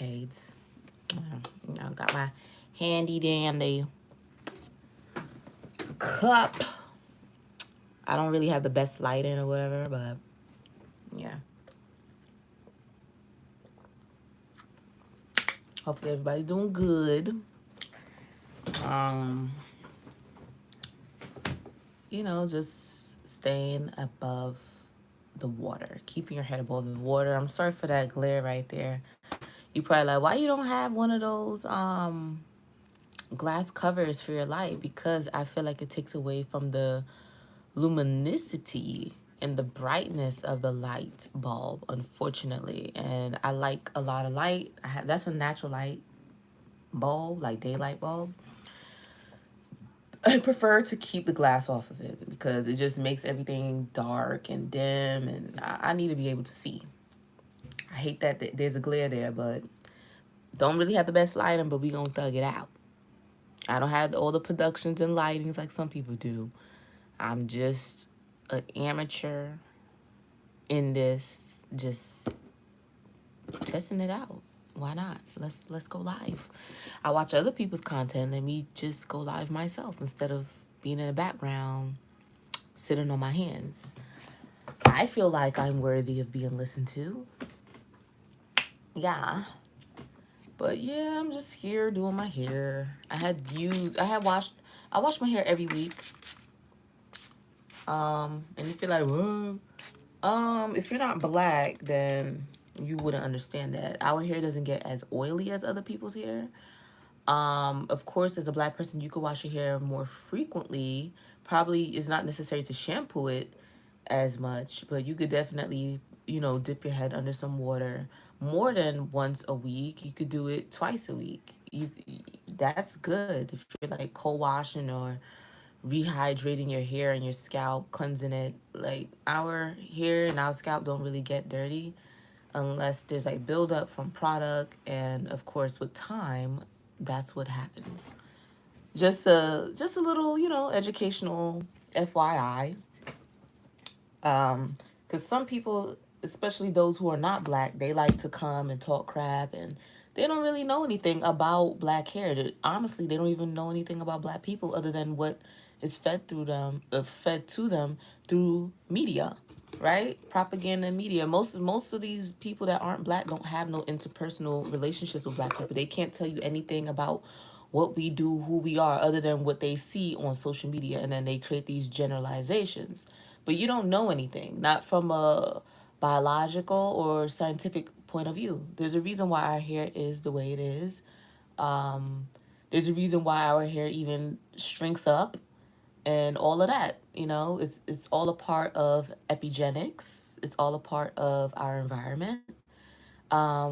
shades. Got my handy dandy cup. I don't really have the best lighting or whatever, but yeah. Hopefully everybody's doing good. Um, just staying above the water, keeping your head above the water. I'm sorry for that glare right there. You probably like, why you don't have one of those glass covers for your light? Because I feel like it takes away from the luminosity and the brightness of the light bulb, unfortunately. And I like a lot of light. That's a natural light bulb, like daylight bulb. I prefer to keep the glass off of it because it just makes everything dark and dim, and I need to be able to see. I hate that there's a glare there, but don't really have the best lighting, but we gonna thug it out. I don't have all the productions and lightings like some people do. I'm just an amateur in this, just testing it out. Why not? Let's go live. I watch other people's content. Let me just go live myself instead of being in the background, sitting on my hands. I feel like I'm worthy of being listened to. Yeah. But yeah, I'm just here doing my hair. I wash my hair every week. And if you're like, what? If you're not black, then you wouldn't understand that. Our hair doesn't get as oily as other people's hair. Of course, as a black person, you could wash your hair more frequently. Probably it's not necessary to shampoo it as much, but you could definitely, dip your head under some water more than once a week. You could do it twice a week. That's good if you're like co-washing or rehydrating your hair and your scalp, cleansing it. Like our hair and our scalp don't really get dirty unless there's like buildup from product, and of course with time, that's what happens. Just a little, educational FYI. Because some people, especially those who are not black, they like to come and talk crap, and they don't really know anything about black hair. Honestly, they don't even know anything about black people other than what is fed to them through media, right? Propaganda and media. Most of these people that aren't black don't have no interpersonal relationships with black people. They can't tell you anything about what we do, who we are, other than what they see on social media, and then they create these generalizations. But you don't know anything, not from a biological or scientific point of view. There's a reason why our hair is the way it is. Um, there's a reason why our hair even shrinks up and all of that. It's all a part of epigenetics. It's all a part of our environment.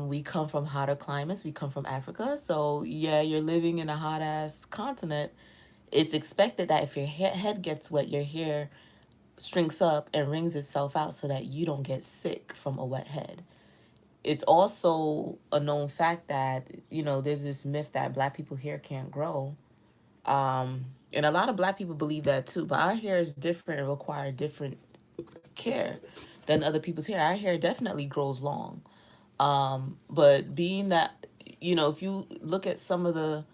We come from hotter climates. We come from Africa. So yeah, you're living in a hot ass continent. It's expected that if your head gets wet, your hair shrinks up and wrings itself out so that you don't get sick from a wet head. It's also a known fact that, there's this myth that black people hair can't grow. And a lot of black people believe that too, but our hair is different and require different care than other people's hair. Our hair definitely grows long. But being that, if you look at some of the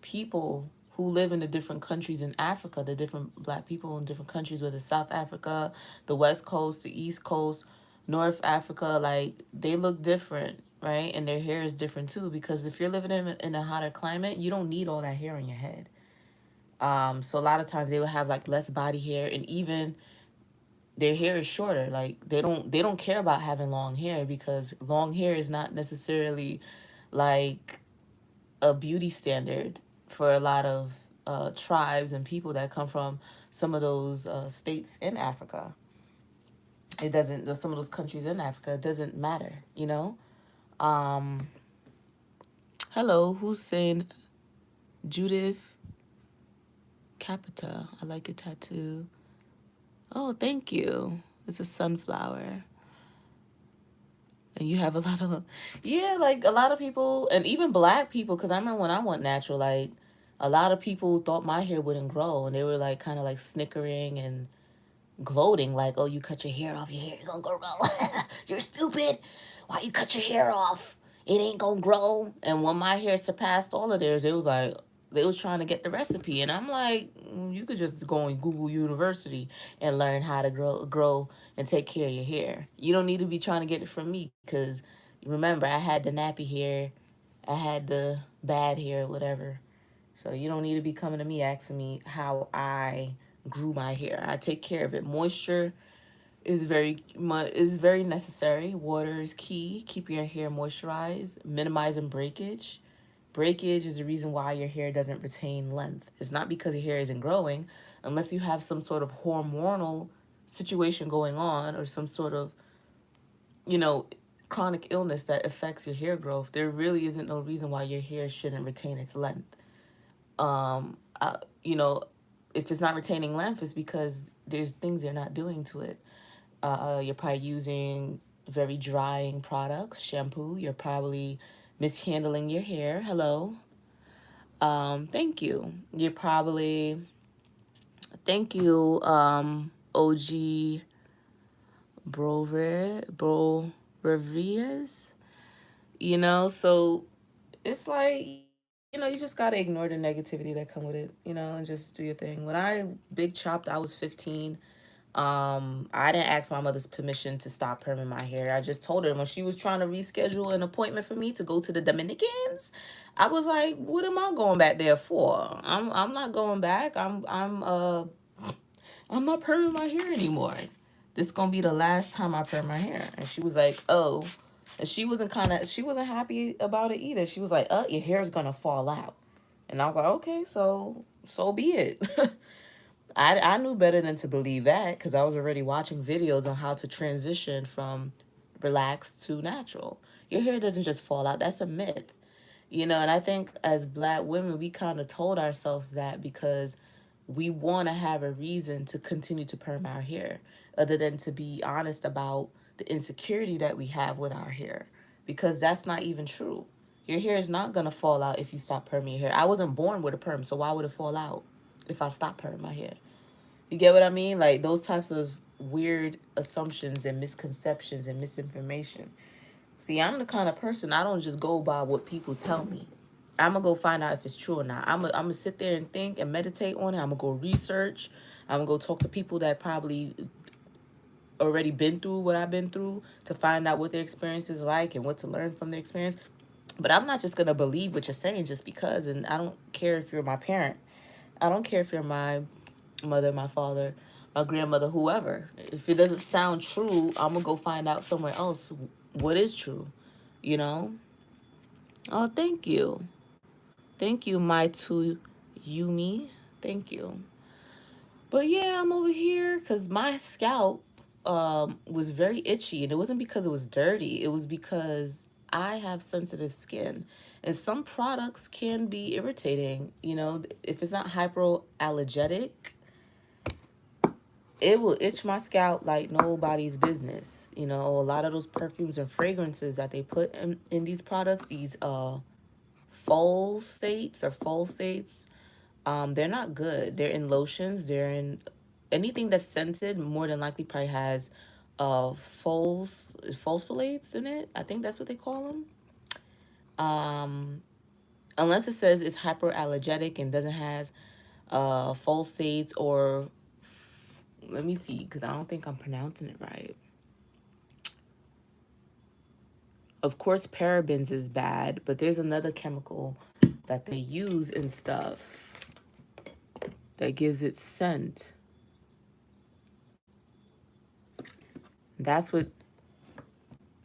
people who live in the different countries in Africa, the different black people in different countries, whether South Africa, the West Coast, the East Coast, North Africa, like they look different, right? And their hair is different too, because if you're living in a hotter climate, you don't need all that hair on your head. So a lot of times they will have like less body hair, and even their hair is shorter. Like they don't care about having long hair because long hair is not necessarily like a beauty standard for a lot of tribes and people that come from some of those states in Africa. It doesn't. Some of those countries in Africa. It doesn't matter. Um, Hello, who's saying Judith Capita? I like your tattoo. Oh, thank you. It's a sunflower. And you have a lot of, yeah, like a lot of people, and even black people, because I remember when I went natural, like a lot of people thought my hair wouldn't grow, and they were like kind of like snickering and gloating, like, oh, you cut your hair off, your hair gonna grow. You're stupid. Why you cut your hair off? it ain't gonna grow. And when my hair surpassed all of theirs, it was like they was trying to get the recipe, and I'm like, you could just go on Google University and learn how to grow and take care of your hair. You don't need to be trying to get it from me, because remember, I had the nappy hair, I had the bad hair, whatever. So you don't need to be coming to me asking me how I grew my hair. I take care of it. Moisture is very necessary. Water is key. Keep your hair moisturized, minimizing breakage. Breakage is the reason why your hair doesn't retain length. It's not because your hair isn't growing, unless you have some sort of hormonal situation going on, or some sort of, you know, chronic illness that affects your hair growth. There really isn't no reason why your hair shouldn't retain its length. You know, if it's not retaining length, it's because there's things you're not doing to it. You're probably using very drying products, shampoo. You're probably mishandling your hair. Hello. Thank you. You're probably, thank you, OG Bro you know, so it's like, you know, you just gotta ignore the negativity that come with it, you know, and just do your thing. When I big chopped, I was 15. I didn't ask my mother's permission to stop perming my hair. I just told her when she was trying to reschedule an appointment for me to go to the Dominicans. I was like, what am I going back there for? I'm not going back. I'm not perming my hair anymore. This gonna be the last time I perm my hair. And she was like, oh. And she wasn't happy about it either. She was like, your hair is gonna fall out. And I was like, okay, so be it. I knew better than to believe that, because I was already watching videos on how to transition from relaxed to natural. Your hair doesn't just fall out. That's a myth. You know, and I think as black women, we kind of told ourselves that because we want to have a reason to continue to perm our hair, other than to be honest about the insecurity that we have with our hair, because that's not even true. Your hair is not going to fall out if you stop perming your hair. I wasn't born with a perm, so why would it fall out if I stop perming my hair? You get what I mean? Like those types of weird assumptions and misconceptions and misinformation. See, I'm the kind of person, I don't just go by what people tell me. I'm gonna go find out if it's true or not. I'm gonna sit there and think and meditate on it. I'm gonna go research. I'm gonna go talk to people that probably already been through what I've been through to find out what their experience is like and what to learn from their experience. But I'm not just gonna believe what you're saying just because. And I don't care if you're my parent. I don't care if you're my mother, my father, my grandmother, whoever. If it doesn't sound true, I'm gonna go find out somewhere else what is true, you know? Oh, thank you. Thank you, my to Yumi. Thank you. But yeah, I'm over here because my scalp was very itchy, and it wasn't because it was dirty. It was because I have sensitive skin, and some products can be irritating. You know, if it's not hypoallergenic, it will itch my scalp like nobody's business. You know, a lot of those perfumes and fragrances that they put in these products, these false states, they're not good. They're in lotions, they're in anything that's scented, more than likely probably has falsifolates in it. I think that's what they call them. Unless it says it's hyperallergenic and doesn't have falsates or let me see, because I don't think I'm pronouncing it right. Of course, parabens is bad, but there's another chemical that they use in stuff that gives it scent. That's what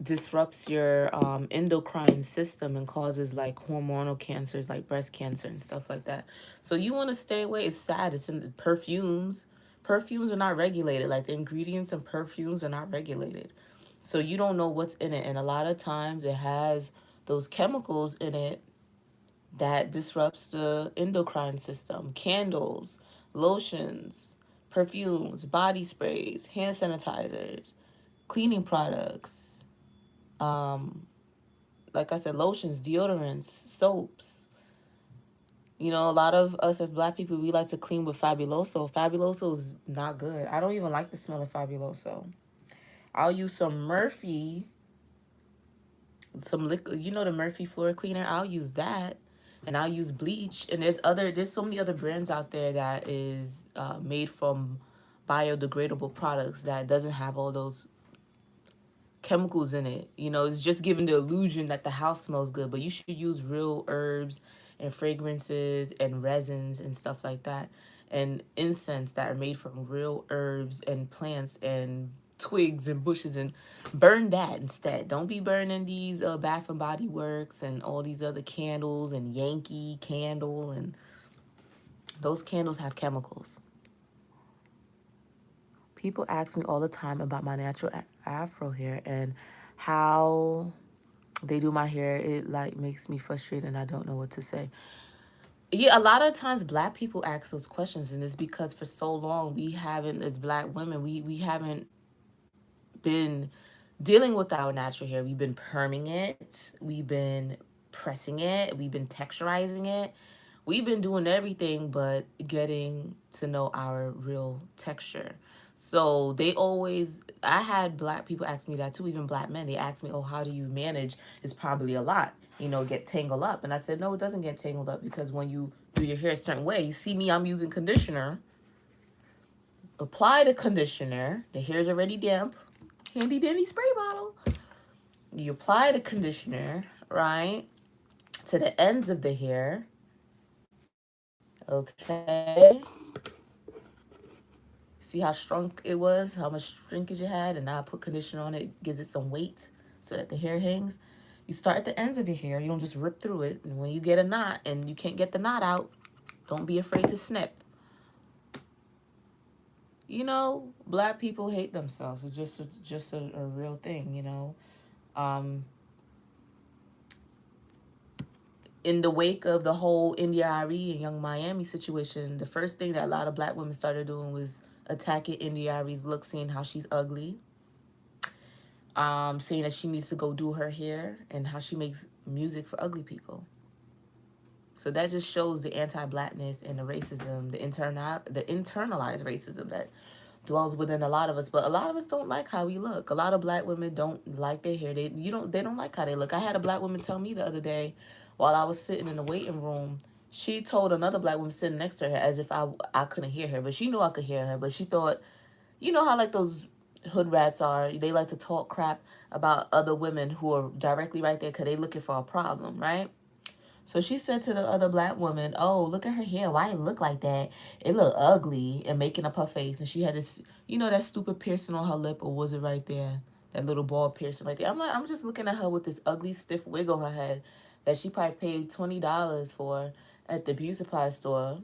disrupts your endocrine system and causes like hormonal cancers like breast cancer and stuff like that. So you want to stay away. It's sad. It's in the perfumes. Perfumes are not regulated. Like the ingredients in perfumes are not regulated. So you don't know what's in it. And a lot of times it has those chemicals in it that disrupts the endocrine system. Candles, lotions, perfumes, body sprays, hand sanitizers, cleaning products, like I said, lotions, deodorants, soaps. You know, a lot of us as black people, we like to clean with Fabuloso. Fabuloso is not good. I don't even like the smell of Fabuloso. I'll use some Murphy some liquid, you know, the Murphy floor cleaner. I'll use that, and I'll use bleach. And there's so many other brands out there that is made from biodegradable products that doesn't have all those chemicals in it. You know, it's just giving the illusion that the house smells good, but you should use real herbs and fragrances and resins and stuff like that, and incense that are made from real herbs and plants and twigs and bushes, and burn that instead. Don't be burning these Bath and Body Works and all these other candles and Yankee Candle, and those candles have chemicals. People ask me all the time about my natural afro hair and how they do my hair. It like makes me frustrated and I don't know what to say. Yeah, a lot of times black people ask those questions, and it's because for so long we haven't, as black women, we haven't been dealing with our natural hair. We've been perming it, we've been pressing it, we've been texturizing it. We've been doing everything but getting to know our real texture. So they always, I had black people ask me that too, even black men. They ask me, oh, how do you manage? It's probably a lot, you know, get tangled up. And I said, no, it doesn't get tangled up, because when you do your hair a certain way, you see me, I'm using conditioner. Apply the conditioner. The hair's already damp. Handy dandy spray bottle. You apply the conditioner, right, to the ends of the hair. Okay. See how shrunk it was, how much shrinkage it had, and now I put conditioner on it, gives it some weight so that the hair hangs. You start at the ends of your hair. You don't just rip through it. And when you get a knot and you can't get the knot out, don't be afraid to snip. You know, black people hate themselves. It's just a real thing, you know. Um, in the wake of the whole India Arie and Young Miami situation, the first thing that a lot of black women started doing was attacking India Arie's look, saying how she's ugly, saying that she needs to go do her hair, and how she makes music for ugly people. So that just shows the anti-blackness and the racism, the internalized racism that dwells within a lot of us. But a lot of us don't like how we look. A lot of black women don't like their hair. They don't like how they look. I had a black woman tell me the other day, while I was sitting in the waiting room, she told another black woman sitting next to her, as if I couldn't hear her, but she knew I could hear her. But she thought, you know how like those hood rats are, they like to talk crap about other women who are directly right there because they looking for a problem, right? So she said to the other black woman, oh, look at her hair. Why it look like that? It look ugly, and making up her face. And she had this, you know, that stupid piercing on her lip, or was it right there? That little ball piercing right there. I'm just looking at her with this ugly, stiff wig on her head that she probably paid $20 for at the beauty supply store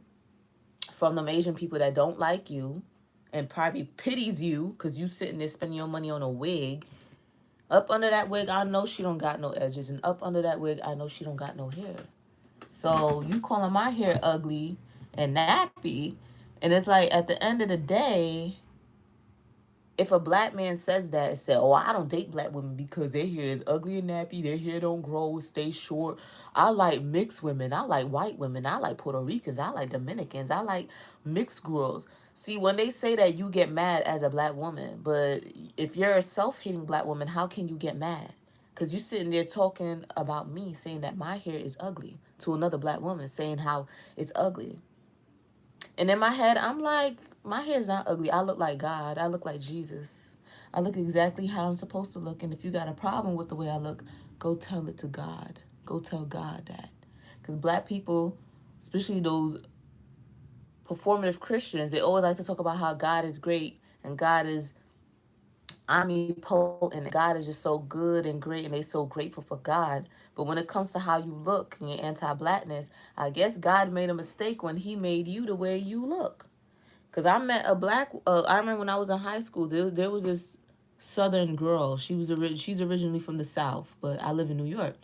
from them Asian people that don't like you and probably pities you because you sitting there spending your money on a wig. Up under that wig, I know she don't got no edges. And up under that wig, I know she don't got no hair. So you calling my hair ugly and nappy. And it's like, at the end of the day, if a black man says that and say, oh, I don't date black women because their hair is ugly and nappy, their hair don't grow, it stays short. I like mixed women. I like white women. I like Puerto Ricans. I like Dominicans. I like mixed girls. See, when they say that, you get mad as a black woman. But if you're a self-hating black woman, how can you get mad? Because you sitting there talking about me, saying that my hair is ugly, to another black woman, saying how it's ugly. And in my head, I'm like, my hair is not ugly. I look like God. I look like Jesus. I look exactly how I'm supposed to look. And if you got a problem with the way I look, go tell it to God. Go tell God that. Because black people, especially those performative Christians, they always like to talk about how God is great and God is omnipotent and God is just so good and great and they so grateful for God. But when it comes to how you look and your anti-blackness, I guess God made a mistake when he made you the way you look. Because I met a black, I remember when I was in high school, there was this Southern girl. She's originally from the South, but I live in New York.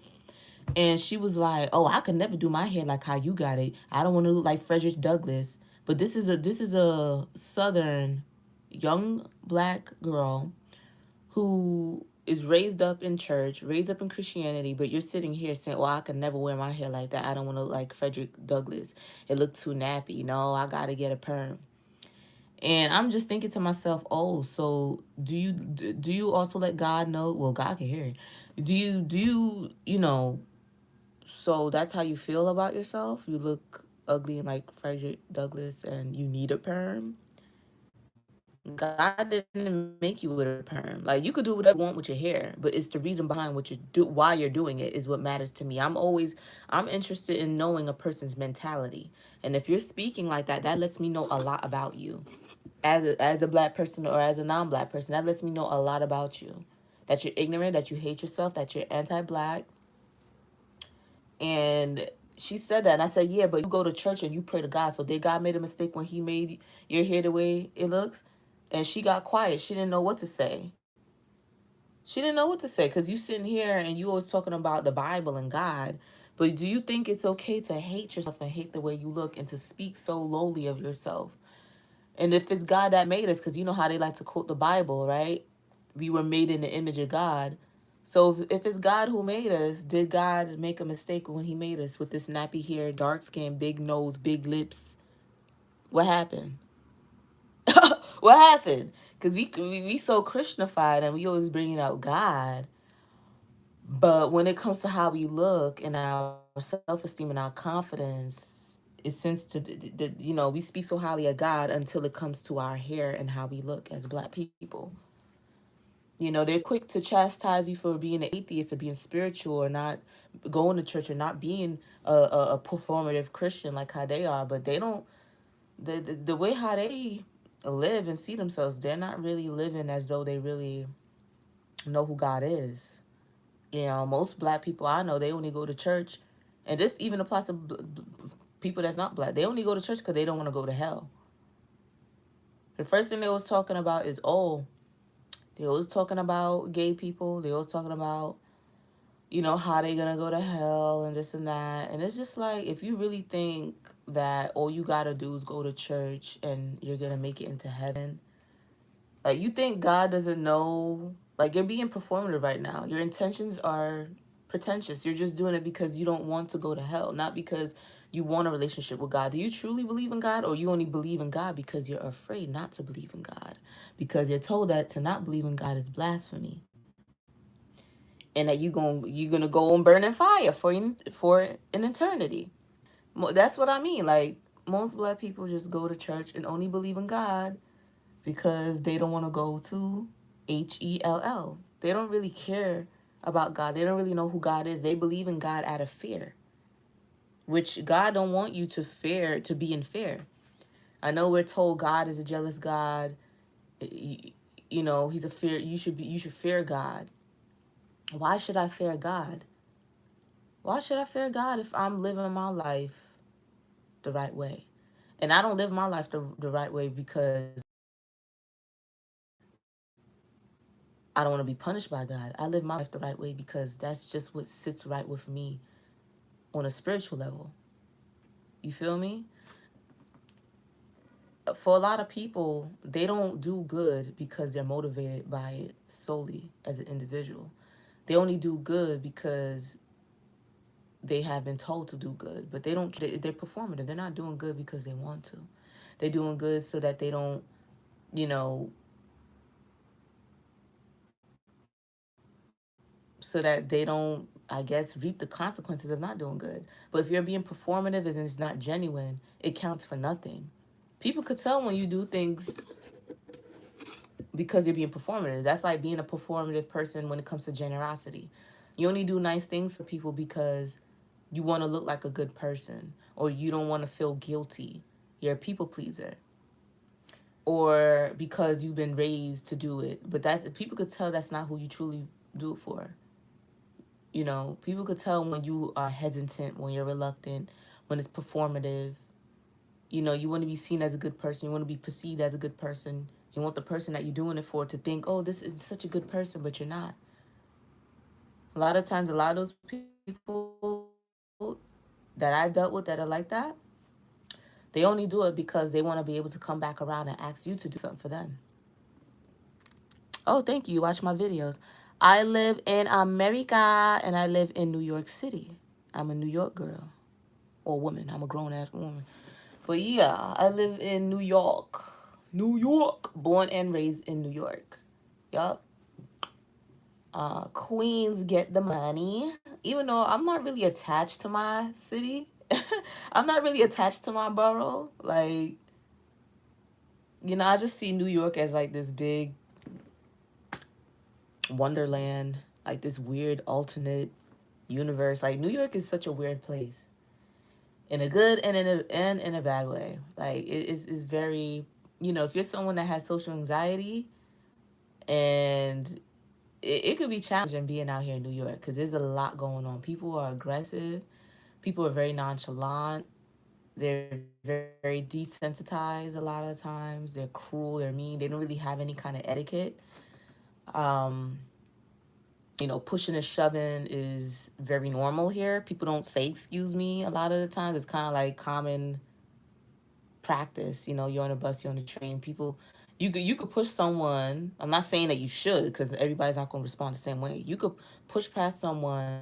And she was like, oh, I could never do my hair like how you got it. I don't want to look like Frederick Douglass. But this is a Southern young black girl who is raised up in church, raised up in Christianity, but you're sitting here saying, well, I could never wear my hair like that. I don't want to look like Frederick Douglass. It looked too nappy. No, I got to get a perm. And I'm just thinking to myself, oh, so do you also let God know? Well, God can hear you. Do you so that's how you feel about yourself? You look ugly and like Frederick Douglass and you need a perm? God didn't make you with a perm. Like you could do whatever you want with your hair, but it's the reason behind what you do, why you're doing it is what matters to me. I'm interested in knowing a person's mentality. And if you're speaking like that, that lets me know a lot about you. As a black person or as a non-black person, that lets me know a lot about you. That you're ignorant, that you hate yourself, that you're anti-black. And she said that, and I said, yeah, but you go to church and you pray to God. So did God made a mistake when he made your hair the way it looks? And she got quiet. She didn't know what to say. She didn't know what to say because you sitting here and you always talking about the Bible and God. But do you think it's okay to hate yourself and hate the way you look and to speak so lowly of yourself? And if it's God that made us, because you know how they like to quote the Bible, right? We were made in the image of God. So if it's God who made us, did God make a mistake when he made us with this nappy hair, dark skin, big nose, big lips? What happened? What happened? Because we so Christianified and we always bringing out God. But when it comes to how we look and our self-esteem and our confidence, it seems to we speak so highly of God until it comes to our hair and how we look as black people. They're quick to chastise you for being an atheist or being spiritual or not going to church or not being a performative Christian like how they are, but they don't the way how they live and see themselves, they're not really living as though they really know who God is. Most black people I know, they only go to church, and this even applies to people that's not black. They only go to church because they don't want to go to hell. The first thing they was talking about is, oh, they always talking about gay people. They always talking about, how they gonna go to hell and this and that. And it's just like, if you really think that all you gotta do is go to church and you're gonna make it into heaven, like, you think God doesn't know? Like, you're being performative right now. Your intentions are pretentious. You're just doing it because you don't want to go to hell, not because you want a relationship with God. Do you truly believe in God, or you only believe in God because you're afraid not to believe in God? Because you're told that to not believe in God is blasphemy, and that you're gonna go and burn in fire for an eternity. That's what I mean. Like, most black people just go to church and only believe in God because they don't want to go to Hell. They don't really care about God. They don't really know who God is. They believe in God out of fear, which God don't want you to be in fear. I know we're told God is a jealous God. He's a fear. You should fear God. Why should I fear God? Why should I fear God if I'm living my life the right way? And I don't live my life the right way because I don't want to be punished by God. I live my life the right way because that's just what sits right with me on a spiritual level. You feel me? For a lot of people, they don't do good because they're motivated by it solely as an individual. They only do good because they have been told to do good, but they're performative. They're not doing good because they want to. They're doing good so that they don't, you know, so that they don't, I guess, reap the consequences of not doing good. But if you're being performative and it's not genuine, it counts for nothing. People could tell when you do things because you're being performative. That's like being a performative person when it comes to generosity. You only do nice things for people because you want to look like a good person, or you don't want to feel guilty. You're a people pleaser, or because you've been raised to do it. But that's people could tell that's not who you truly do it for. People could tell when you are hesitant, when you're reluctant, when it's performative. You want to be seen as a good person. You want to be perceived as a good person. You want the person that you're doing it for to think, oh, this is such a good person, but you're not. A lot of times, a lot of those people that I've dealt with that are like that, they only do it because they want to be able to come back around and ask you to do something for them. Oh, thank you. Watch my videos. I live in America and I live in New York City. I'm a New York girl or woman. I'm a grown ass woman. But yeah, I live in New York. New York. Born and raised in New York. Yup. Queens get the money. Even though I'm not really attached to my city, I'm not really attached to my borough. Like, I just see New York as like this big wonderland, like this weird alternate universe. Like, New York is such a weird place in a good and in a bad way. Like, it's very, if you're someone that has social anxiety, and it could be challenging being out here in New York because there's a lot going on. People are aggressive. People are very nonchalant. They're very desensitized a lot of times. They're cruel. They're mean. They don't really have any kind of etiquette. Um, pushing and shoving is very normal here. People don't say excuse me a lot of the times. It's kind of like common practice. You're on a bus, you're on a train. People, you could push someone. I'm not saying that you should because everybody's not going to respond the same way. You could push past someone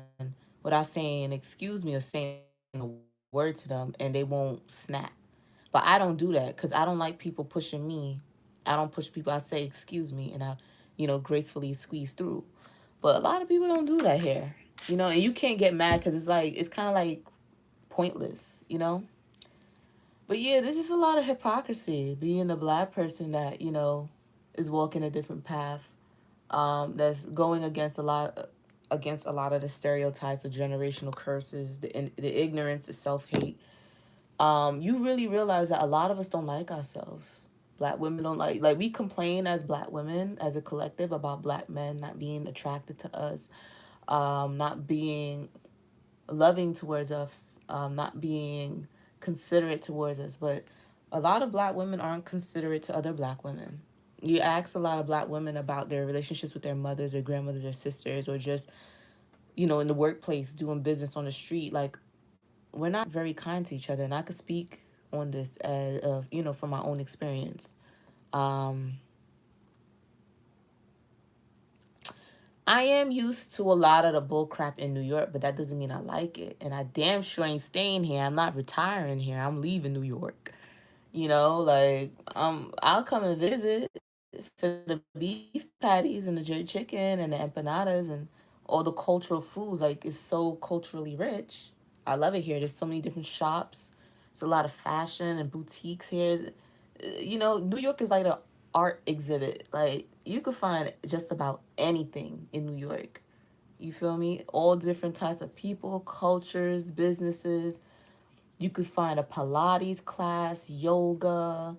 without saying excuse me or saying a word to them, and they won't snap. But I don't do that because I don't like people pushing me. I don't push people. I say excuse me, and gracefully squeeze through. But a lot of people don't do that here. And you can't get mad because it's kind of like pointless. But yeah, there's just a lot of hypocrisy being a black person that, is walking a different path. That's going against a lot of the stereotypes of generational curses, the ignorance, the self-hate. You really realize that a lot of us don't like ourselves. Black women don't like we complain as black women as a collective about black men not being attracted to us, not being loving towards us, not being considerate towards us. But a lot of black women aren't considerate to other black women. You ask a lot of black women about their relationships with their mothers, their grandmothers, their sisters, or just, in the workplace, doing business on the street. Like, we're not very kind to each other. And I could speak on this from my own experience. Um, I am used to a lot of the bull crap in New York, but that doesn't mean I like it. And I damn sure ain't staying here. I'm not retiring here. I'm leaving New York. I'll come and visit for the beef patties and the jerk chicken and the empanadas and all the cultural foods. Like, it's so culturally rich. I love it here. There's so many different shops. There's a lot of fashion and boutiques here. New York is like an art exhibit. Like, you could find just about anything in New York. You feel me? All different types of people, cultures, businesses. You could find a Pilates class, yoga.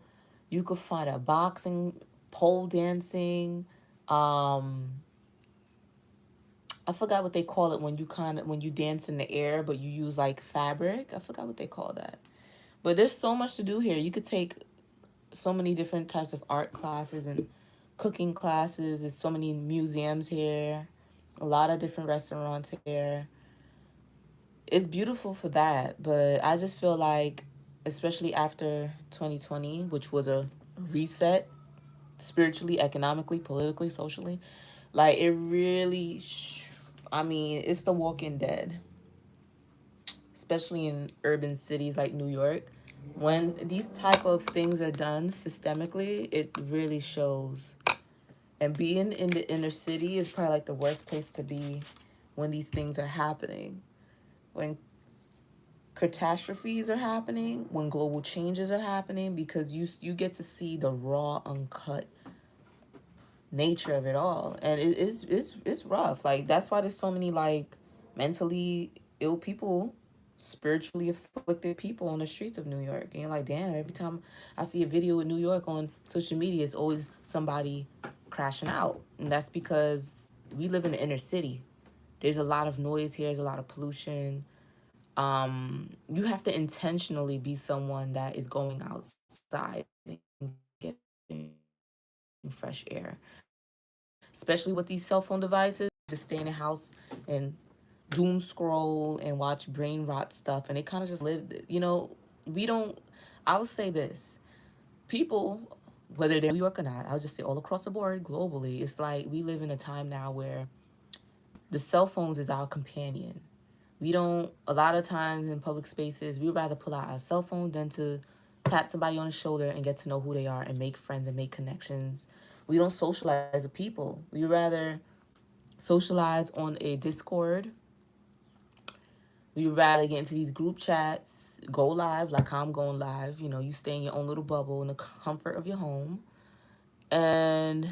You could find a boxing, pole dancing. Um, I forgot what they call it when you dance in the air, but you use like fabric. I forgot what they call that. But there's so much to do here. You could take so many different types of art classes and cooking classes. There's so many museums here, a lot of different restaurants here. It's beautiful for that, but I just feel like, especially after 2020, which was a reset spiritually, economically, politically, socially, like it really, I mean, it's the Walking Dead, especially in urban cities like New York. When these type of things are done systemically, it really shows. And being in the inner city is probably like the worst place to be when these things are happening. When catastrophes are happening, when global changes are happening, because you get to see the raw, uncut nature of it all, and it's rough. Like, that's why there's so many like mentally ill people, spiritually afflicted people on the streets of New York. And you're like, damn, every time I see a video in New York on social media, it's always somebody crashing out, and that's because we live in the inner city. There's a lot of noise here. There's a lot of pollution. You have to intentionally be someone that is going outside and getting fresh air, especially with these cell phone devices. Just stay in the house and doom scroll and watch brain rot stuff, and they kind of just live. We don't. I will say this: people, whether they're in New York or not, I'll just say all across the board globally, it's like we live in a time now where the cell phones is our companion. We don't, a lot of times in public spaces, we'd rather pull out our cell phone than to, tap somebody on the shoulder and get to know who they are and make friends and make connections. We don't socialize with people. We rather socialize on a Discord. We rather get into these group chats, go live like how I'm going live. You know, you stay in your own little bubble in the comfort of your home. And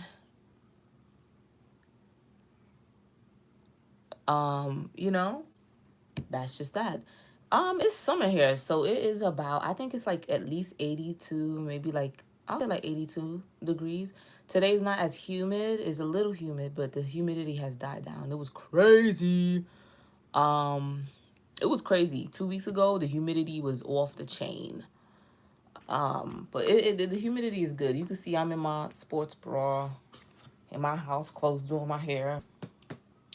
you know, that's just that. It's summer here, so it is about, I think it's like at least 82, maybe like I'll say like 82 degrees. Today's not as humid, it's a little humid, but the humidity has died down. It was crazy. Um, it was crazy. 2 weeks ago, the humidity was off the chain. But the humidity is good. You can see I'm in my sports bra in my house clothes doing my hair.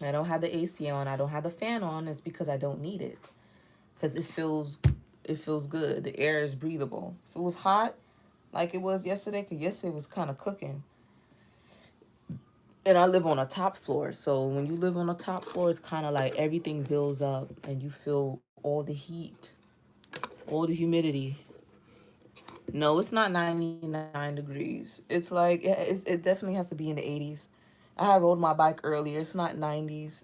I don't have the AC on. I don't have the fan on. It's because I don't need it. Because it feels good. The air is breathable. If it was hot, like it was yesterday, because yesterday was kind of cooking. And I live on a top floor. So when you live on a top floor, it's kind of like everything builds up and you feel all the heat, all the humidity. No, it's not 99 degrees. It's like, it definitely has to be in the 80s. I rode my bike earlier. It's not 90s.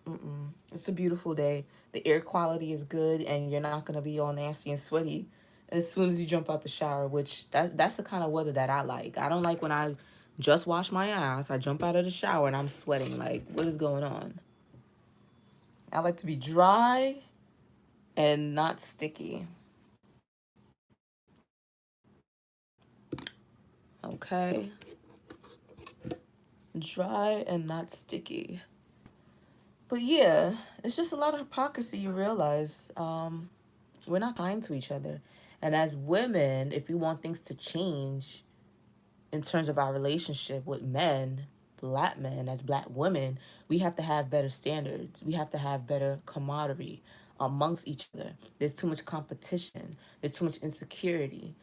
It's a beautiful day. The air quality is good, and you're not going to be all nasty and sweaty as soon as you jump out the shower, which that's the kind of weather that I like. I don't like when I just wash my ass, I jump out of the shower, and I'm sweating. Like, what is going on? I like to be dry and not sticky. Okay? Dry and not sticky. But yeah, it's just a lot of hypocrisy. You realize we're not kind to each other. And as women, if we want things to change in terms of our relationship with men, black men, as black women, we have to have better standards. We have to have better camaraderie amongst each other. There's too much competition, there's too much insecurity.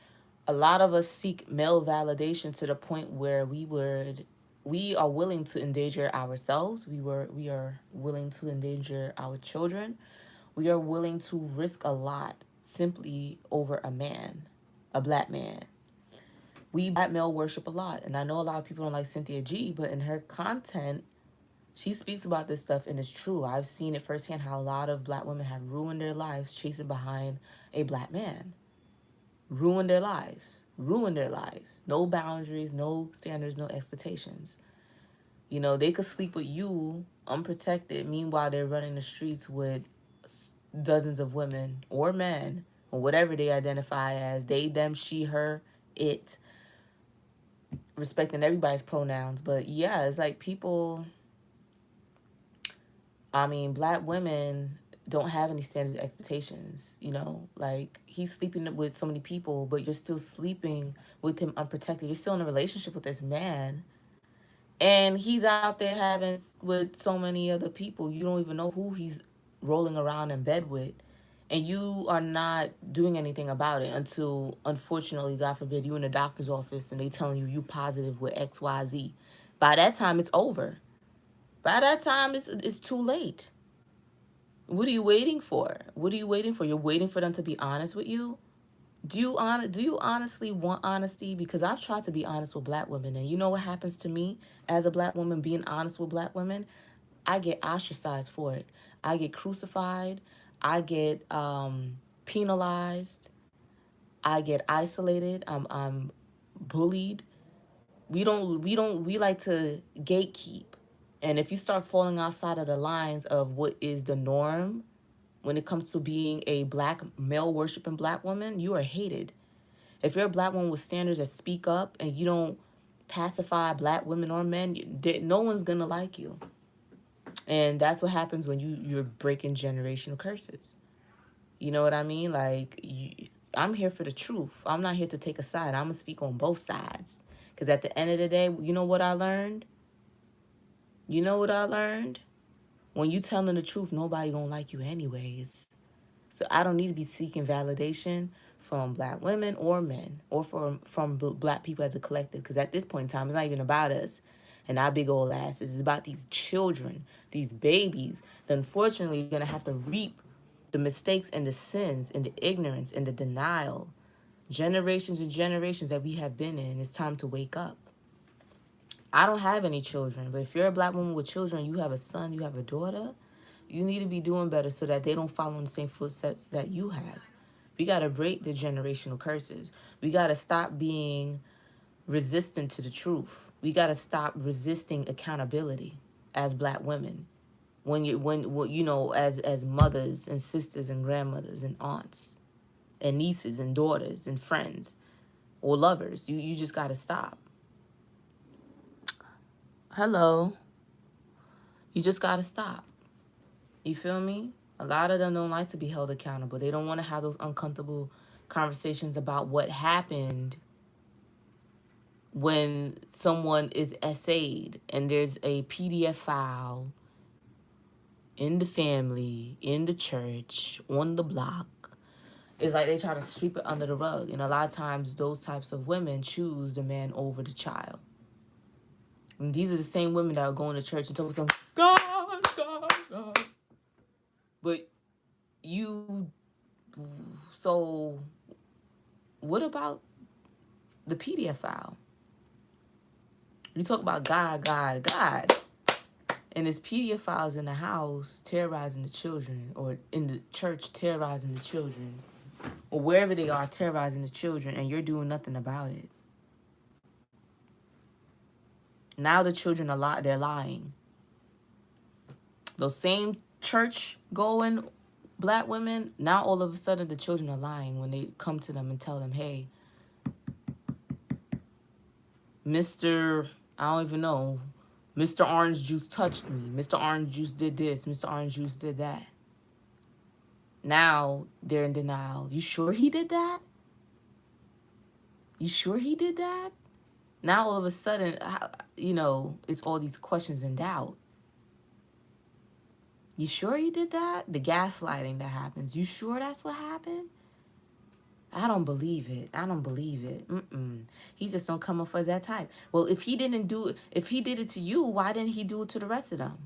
A lot of us seek male validation to the point where we are willing to endanger ourselves. We are willing to endanger our children. We are willing to risk a lot simply over a man, a black man. We black male worship a lot. And I know a lot of people don't like Cynthia G, but in her content, she speaks about this stuff and it's true. I've seen it firsthand how a lot of black women have ruined their lives chasing behind a black man. Ruined their lives. Ruined their lives. No boundaries, no standards, no expectations. You know, they could sleep with you unprotected. Meanwhile, they're running the streets with dozens of women or men or whatever they identify as, they, them, she, her, it, respecting everybody's pronouns. But yeah, it's like people, I mean, black women don't have any standards or expectations, you know, like he's sleeping with so many people, but you're still sleeping with him unprotected. You're still in a relationship with this man, and he's out there having with so many other people. You don't even know who he's rolling around in bed with. And you are not doing anything about it until, unfortunately, God forbid, you in the doctor's office and they telling you positive with XYZ. By that time, it's over. By that time, it's too late. What are you waiting for? What are you waiting for? You're waiting for them to be honest with you? Do you honestly want honesty? Because I've tried to be honest with black women, and you know what happens to me as a black woman being honest with black women? I get ostracized for it. I get crucified. I get penalized. I get isolated. I'm bullied. We like to gatekeep. And if you start falling outside of the lines of what is the norm when it comes to being a black male worshiping black woman, you are hated. If you're a black woman with standards that speak up and you don't pacify black women or men, no one's gonna like you. And that's what happens when you're breaking generational curses. You know what I mean? Like, I'm here for the truth. I'm not here to take a side. I'm gonna speak on both sides. Because at the end of the day, you know what I learned? You know what I learned? When you telling the truth, nobody gonna like you anyways. So I don't need to be seeking validation from black women or men or from black people as a collective. Because at this point in time, it's not even about us and our big old asses. It's about these children, these babies that unfortunately are going to have to reap the mistakes and the sins and the ignorance and the denial Generations and generations that we have been in. It's time to wake up. I don't have any children, but if you're a black woman with children, you have a son, you have a daughter, you need to be doing better so that they don't follow in the same footsteps that you have. We got to break the generational curses. We got to stop being resistant to the truth. We got to stop resisting accountability as black women. As mothers and sisters and grandmothers and aunts and nieces and daughters and friends or lovers, you just got to stop. Hello. You just got to stop. You feel me? A lot of them don't like to be held accountable. They don't want to have those uncomfortable conversations about what happened when someone is essayed and there's a PDF file in the family, in the church, on the block. It's like they try to sweep it under the rug. And a lot of times those types of women choose the man over the child. And these are the same women that are going to church and talking some God, God, God. But so what about the PDF file? You talk about God, God, God. And this PDF files in the house terrorizing the children, or in the church terrorizing the children, or wherever they are terrorizing the children, and you're doing nothing about it. Now the children they're lying. Those same church going black women, now all of a sudden the children are lying when they come to them and tell them, hey, Mr. I don't even know, Mr. Orange Juice touched me. Mr. Orange Juice did this. Mr. Orange Juice did that. Now they're in denial. You sure he did that? You sure he did that? Now all of a sudden, it's all these questions and doubt. You sure he did that? The gaslighting that happens. You sure that's what happened? I don't believe it. I don't believe it. He just don't come off as that type. Well, if he did it to you, why didn't he do it to the rest of them?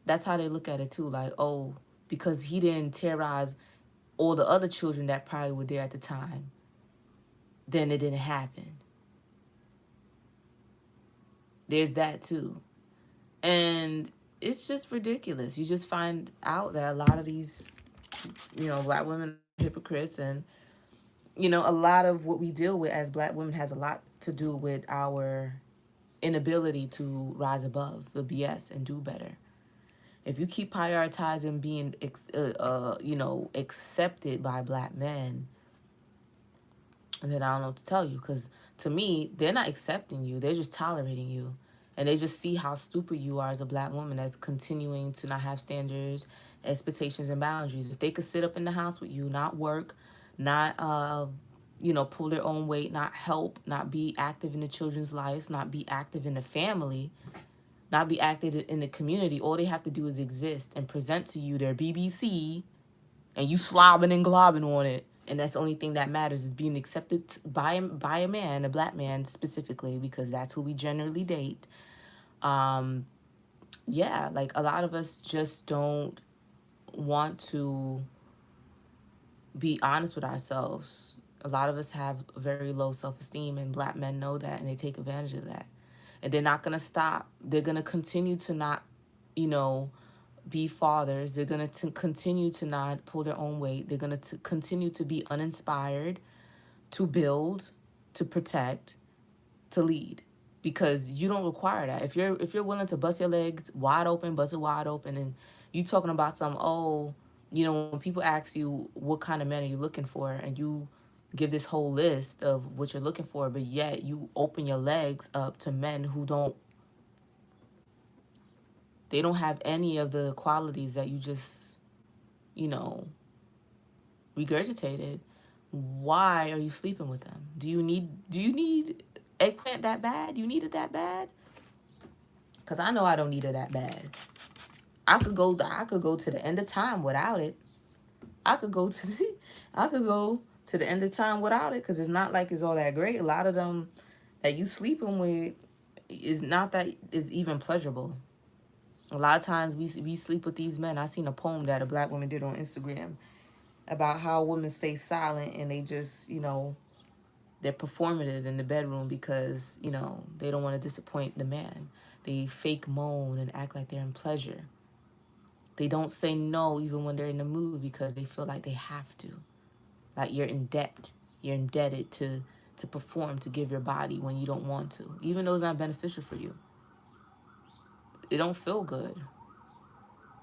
That's how they look at it too. Like, oh, because he didn't terrorize all the other children that probably were there at the time, then it didn't happen. There's that too. And it's just ridiculous. You just find out that a lot of these, black women are hypocrites, and, a lot of what we deal with as black women has a lot to do with our inability to rise above the BS and do better. If you keep prioritizing being, accepted by black men, then I don't know what to tell you. Because to me, they're not accepting you. They're just tolerating you. And they just see how stupid you are as a black woman that's continuing to not have standards, expectations, and boundaries. If they could sit up in the house with you, not work, not, pull their own weight, not help, not be active in the children's lives, not be active in the family, not be active in the community, all they have to do is exist and present to you their BBC, and you slobbing and globbing on it. And that's the only thing that matters, is being accepted by a man, a black man specifically, because that's who we generally date. Like a lot of us just don't want to be honest with ourselves. A lot of us have very low self-esteem, and black men know that, and they take advantage of that. And they're not going to stop. They're going to continue to not, be fathers. They're going to continue to not pull their own weight. They're going to continue to be uninspired, to build, to protect, to lead, because you don't require that. If you're willing to bust your legs wide open, bust it wide open, and you talking about when people ask you what kind of man are you looking for, and you give this whole list of what you're looking for, but yet you open your legs up to men who don't have any of the qualities that you just, regurgitated. Why are you sleeping with them? Do you need eggplant that bad? You need it that bad? Because I know I don't need it that bad. I could go to the end of time without it. I could go to the end of time without it, because it's not like it's all that great. A lot of them that you sleeping with is not that is even pleasurable. A lot of times we sleep with these men. I seen a poem that a black woman did on Instagram, about how women stay silent and they just, they're performative in the bedroom because, they don't want to disappoint the man. They fake moan and act like they're in pleasure. They don't say no even when they're in the mood because they feel like they have to. Like you're in debt. You're indebted to perform, to give your body when you don't want to. Even though it's not beneficial for you. It don't feel good.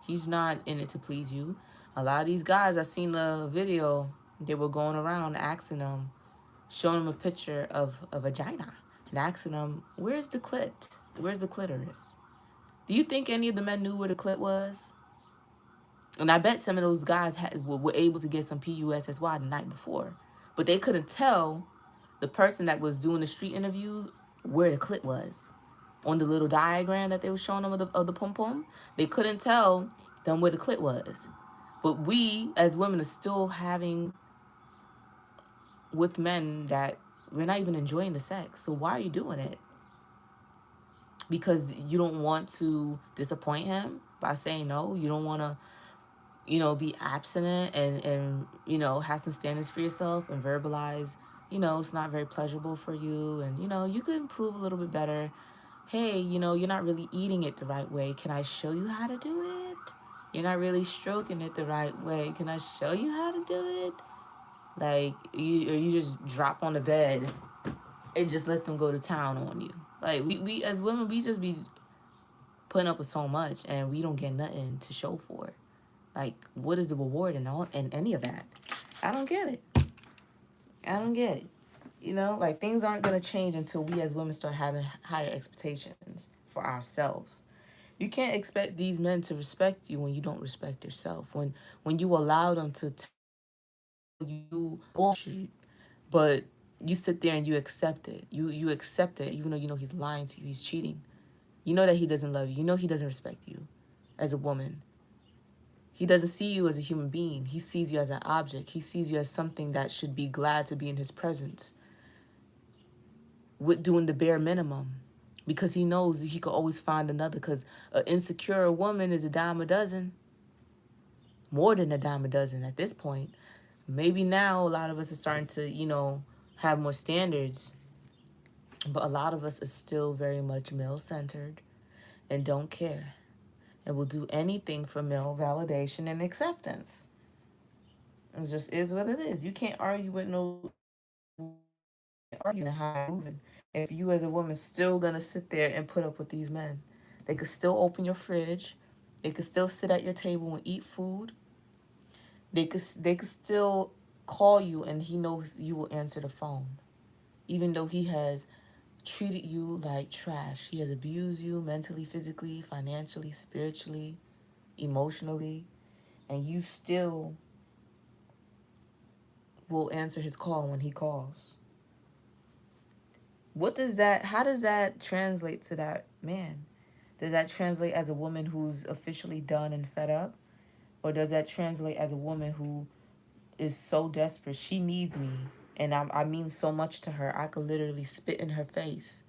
He's not in it to please you. A lot of these guys, I seen the video, they were going around asking them, showing them a picture of a vagina and asking them, where's the clit? Where's the clitoris? Do you think any of the men knew where the clit was? And I bet some of those guys were able to get some PUSSY the night before. But they couldn't tell the person that was doing the street interviews where the clit was. On the little diagram that they were showing them of the pom-pom, they couldn't tell them where the clit was. But we, as women, are still having with men that we're not even enjoying the sex. So why are you doing it? Because you don't want to disappoint him by saying no. You don't want to, be abstinent and have some standards for yourself and verbalize, it's not very pleasurable for you. And, you could improve a little bit better. Hey, you're not really eating it the right way. Can I show you how to do it? You're not really stroking it the right way. Can I show you how to do it? Like, you just drop on the bed and just let them go to town on you. Like, we as women, we just be putting up with so much and we don't get nothing to show for it. Like, what is the reward in any of that? I don't get it. I don't get it. Like things aren't going to change until we as women start having higher expectations for ourselves. You can't expect these men to respect you when you don't respect yourself. When you allow them to tell you bullshit, but you sit there and you accept it. You accept it even though you know he's lying to you, he's cheating. You know that he doesn't love you. You know he doesn't respect you as a woman. He doesn't see you as a human being. He sees you as an object. He sees you as something that should be glad to be in his presence, with doing the bare minimum, because he knows he could always find another, because an insecure woman is a dime a dozen, more than a dime a dozen at this point. Maybe now a lot of us are starting to, have more standards, but a lot of us are still very much male-centered and don't care and will do anything for male validation and acceptance. It just is what it is. You can't argue with no arguing how you're moving if you as a woman still gonna sit there and put up with these men. They could still open your fridge. They could still sit at your table and eat food. They could still call you and he knows you will answer the phone. Even though he has treated you like trash. He has abused you mentally, physically, financially, spiritually, emotionally, and you still will answer his call when he calls. How does that translate to that man? Does that translate as a woman who's officially done and fed up? Or does that translate as a woman who is so desperate, she needs me, and I mean so much to her, I could literally spit in her face.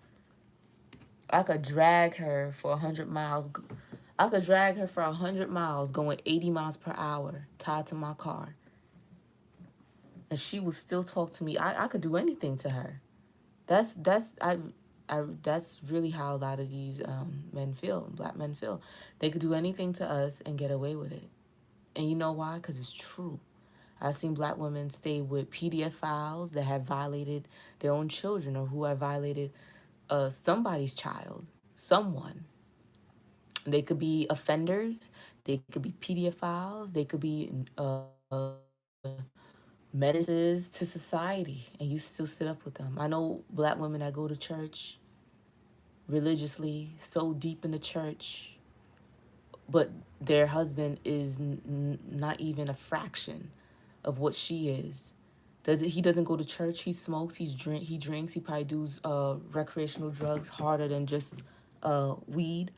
I could drag her for 100 miles. I could drag her for 100 miles going 80 miles per hour tied to my car. And she would still talk to me. I could do anything to her. That's really how a lot of these men feel, black men feel. They could do anything to us and get away with it. And you know why? Because it's true. I've seen black women stay with PDF files that have violated their own children or who have violated somebody's child, someone. They could be offenders. They could be PDF files. They could be menaces to society, and you still sit up with them. I know black women that go to church religiously, so deep in the church, but their husband is not even a fraction of what she is. He doesn't go to church. He smokes. He drinks. He probably does recreational drugs harder than just weed.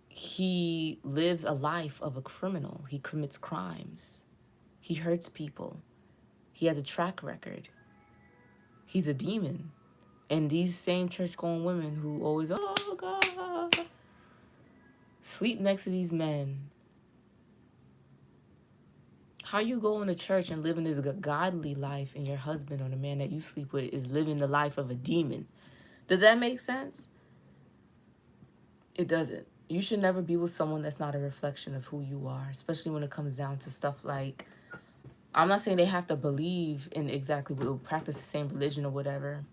He lives a life of a criminal. He commits crimes. He hurts people. He has a track record. He's a demon. And these same church-going women who always, oh God, sleep next to these men How you going to church and living this godly life, and your husband or the man that you sleep with is living the life of a demon? Does that make sense? It doesn't. You should never be with someone that's not a reflection of who you are, especially when it comes down to stuff like, I'm not saying they have to believe in exactly what, practice the same religion or whatever,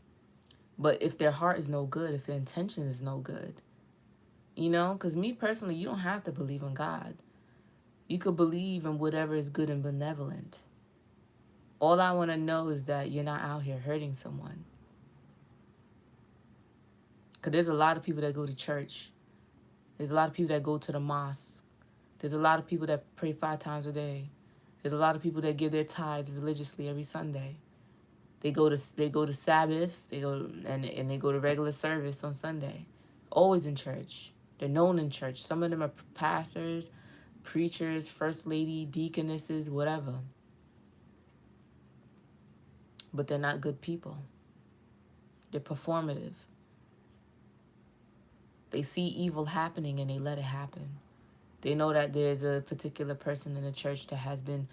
but if their heart is no good, if their intention is no good, you know? Because me personally, you don't have to believe in God. You could believe in whatever is good and benevolent. All I want to know is that you're not out here hurting someone. Because there's a lot of people that go to church. There's a lot of people that go to the mosque. There's a lot of people that pray 5 times a day. There's a lot of people that give their tithes religiously every Sunday. They go to Sabbath. And they go to regular service on Sunday. Always in church. They're known in church. Some of them are pastors, preachers, first lady, deaconesses, whatever. But they're not good people. They're performative. They see evil happening and they let it happen. They know that there's a particular person in the church that has been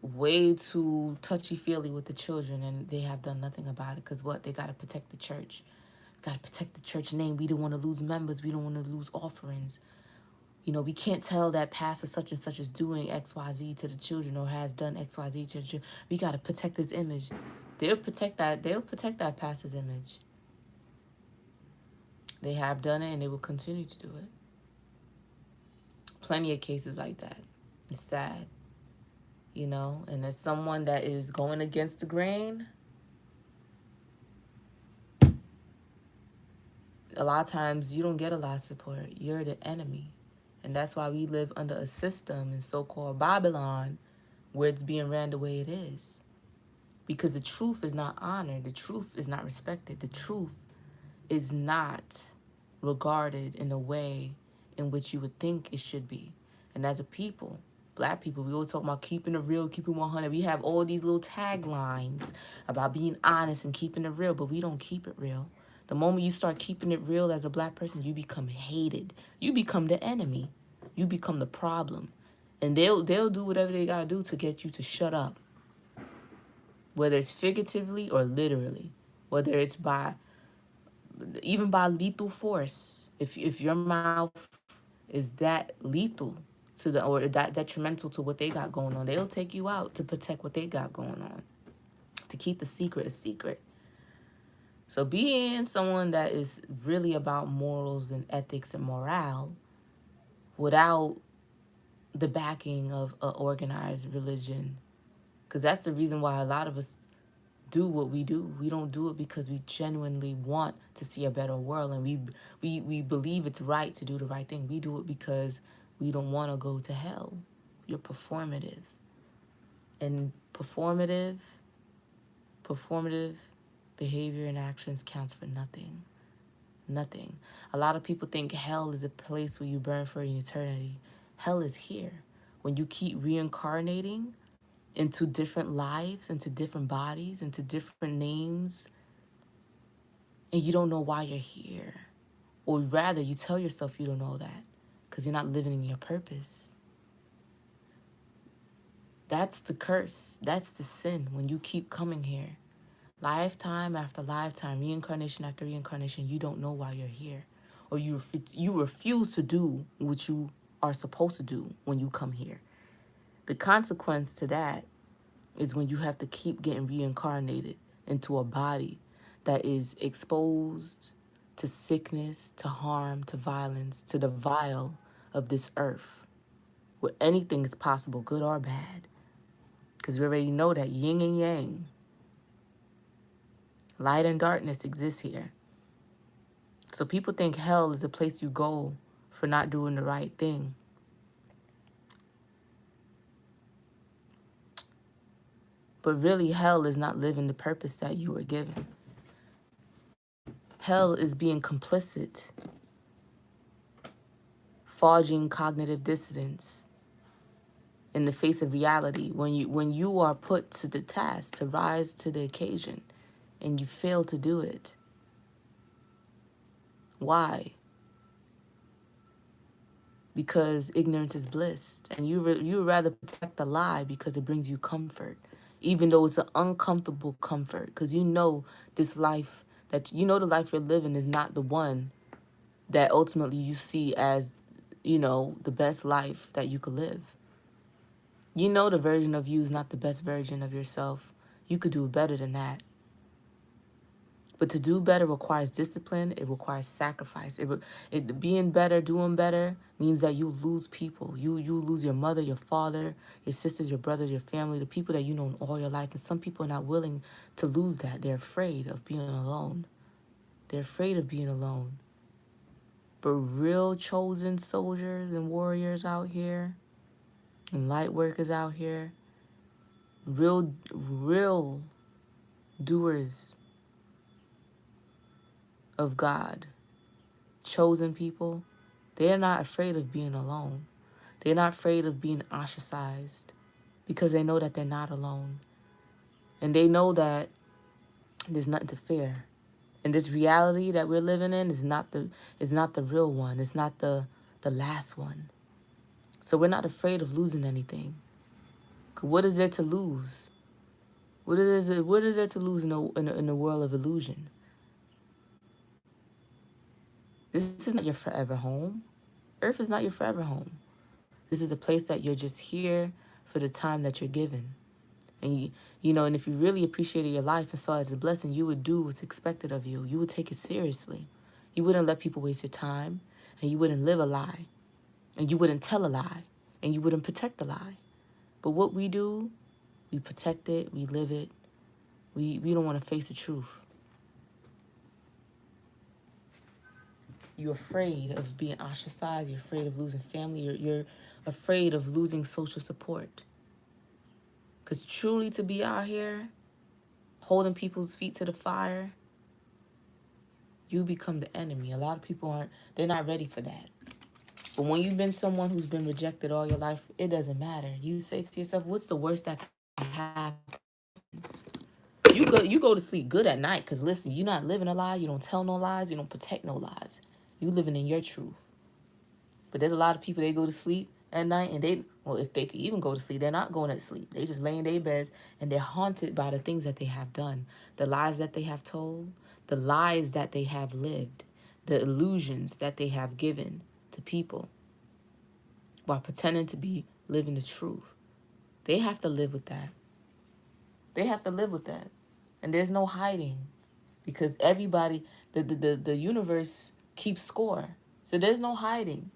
way too touchy-feely with the children, and they have done nothing about it. Because what? They got to protect the church. Got to protect the church name. We don't want to lose members. We don't want to lose offerings. You know, we can't tell that pastor such and such is doing XYZ to the children or has done XYZ to the children. We got to protect his image. They'll protect that pastor's image. They have done it and they will continue to do it. Plenty of cases like that. It's sad. You know, and as someone that is going against the grain, a lot of times you don't get a lot of support. You're the enemy. And that's why we live under a system in so-called Babylon where it's being ran the way it is. Because the truth is not honored. The truth is not respected. The truth is not regarded in a way in which you would think it should be. And as a people, Black people, we always talk about keeping it real, keeping 100. We have all these little taglines about being honest and keeping it real, but we don't keep it real. The moment you start keeping it real as a Black person, you become hated. You become the enemy. You become the problem. And they'll do whatever they gotta do to get you to shut up. Whether it's figuratively or literally. Whether it's even by lethal force. If your mouth is that lethal to or that detrimental to what they got going on, they'll take you out to protect what they got going on, to keep the secret a secret. So being someone that is really about morals and ethics and morale without the backing of an organized religion, because that's the reason why a lot of us do what we do. We don't do it because we genuinely want to see a better world, and we believe it's right to do the right thing. We do it because we don't want to go to hell. You're performative. And performative behavior and actions counts for nothing. Nothing. A lot of people think hell is a place where you burn for an eternity. Hell is here. When you keep reincarnating into different lives, into different bodies, into different names, and you don't know why you're here. Or rather, you tell yourself you don't know that because you're not living in your purpose. That's the curse. That's the sin when you keep coming here. Lifetime after lifetime, reincarnation after reincarnation, you don't know why you're here. Or you refuse to do what you are supposed to do when you come here. The consequence to that is when you have to keep getting reincarnated into a body that is exposed to sickness, to harm, to violence, to the vile of this earth, where anything is possible, good or bad. Because we already know that yin and yang, light and darkness exists here. So people think hell is a place you go for not doing the right thing. But really, hell is not living the purpose that you were given. Hell is being complicit, forging cognitive dissonance in the face of reality when you are put to the task to rise to the occasion and you fail to do it. Why? because ignorance is bliss, and you would rather protect the lie because it brings you comfort, even though it's an uncomfortable comfort, because you know this life that you know the life you're living is not the one that ultimately you see as, the best life that you could live. You know the version of you is not the best version of yourself. You could do better than that. But to do better requires discipline. It requires sacrifice. Being better, doing better means that you lose people. You lose your mother, your father, your sisters, your brothers, your family, the people that you know all your life. And some people are not willing to lose that. They're afraid of being alone. They're afraid of being alone. But real chosen soldiers and warriors out here, and light workers out here, real doers of God, chosen people, they're not afraid of being alone. They're not afraid of being ostracized because they know that they're not alone. And they know that there's nothing to fear. And this reality that we're living in is not the real one. It's not the last one. So we're not afraid of losing anything. 'Cause what is there to lose? What is there to lose in a world of illusion? This is not your forever home. Earth is not your forever home. This is a place that you're just here for the time that you're given. And and if you really appreciated your life and saw it as a blessing, you would do what's expected of you. You would take it seriously. You wouldn't let people waste your time, and you wouldn't live a lie, and you wouldn't tell a lie, and you wouldn't protect the lie. But what we do, we protect it, we live it. We don't want to face the truth. You're afraid of being ostracized. You're afraid of losing family. You're afraid of losing social support. Because truly to be out here, holding people's feet to the fire, you become the enemy. A lot of people they're not ready for that. But when you've been someone who's been rejected all your life, it doesn't matter. You say to yourself, what's the worst that can happen? You go to sleep good at night because listen, you're not living a lie. You don't tell no lies. You don't protect no lies. You living in your truth. But there's a lot of people, they go to sleep at night and if they could even go to sleep, they're not going to sleep. They just lay in their beds and they're haunted by the things that they have done, the lies that they have told, the lies that they have lived, the illusions that they have given to people while pretending to be living the truth. They have to live with that. They have to live with that. And there's no hiding because everybody, the universe keeps score. So there's no hiding.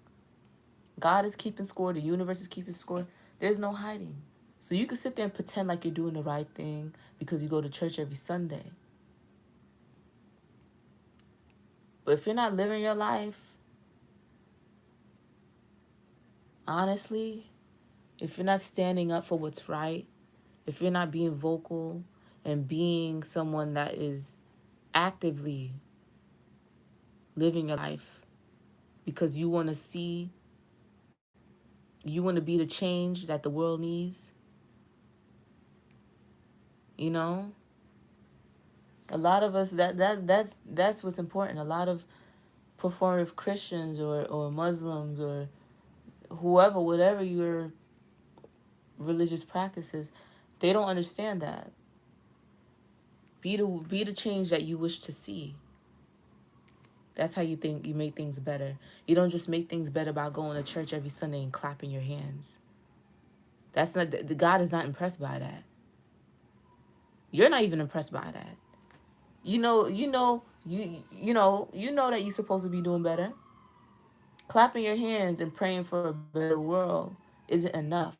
God is keeping score. The universe is keeping score. There's no hiding. So you can sit there and pretend like you're doing the right thing because you go to church every Sunday. But if you're not living your life, honestly, if you're not standing up for what's right, if you're not being vocal and being someone that is actively living your life because you want to be the change that the world needs, you know? A lot of us that's what's important. A lot of performative Christians or Muslims or whoever, whatever your religious practices, they don't understand that. Be the change that you wish to see. That's how you think you make things better. You don't just make things better by going to church every Sunday and clapping your hands. That's not the God is not impressed by that. You're not even impressed by that. You know that you're supposed to be doing better. Clapping your hands and praying for a better world isn't enough.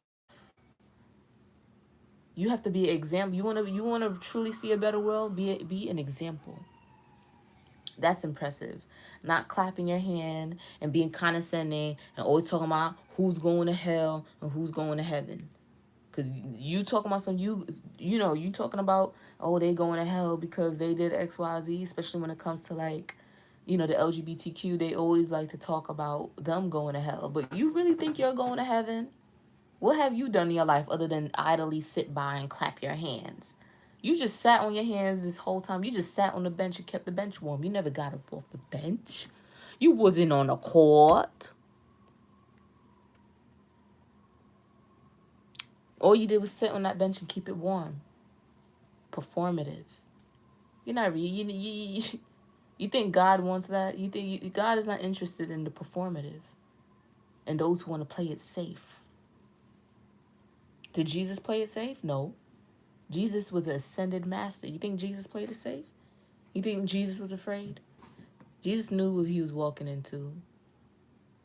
You have to be an example. You want to truly see a better world. Be an example. That's impressive. Not clapping your hand and being condescending and always talking about who's going to hell and who's going to heaven. Cause you talking about you talking about, oh, they going to hell because they did XYZ, especially when it comes to like, the LGBTQ, they always like to talk about them going to hell. But you really think you're going to heaven? What have you done in your life other than idly sit by and clap your hands? You just sat on your hands this whole time. You just sat on the bench and kept the bench warm. You never got up off the bench. You wasn't on a court. All you did was sit on that bench and keep it warm. Performative. You're not real. You think God wants that? You think God is not interested in the performative and those who want to play it safe? Did Jesus play it safe? No. Jesus was an ascended master. You think Jesus played it safe? You think Jesus was afraid? Jesus knew what he was walking into.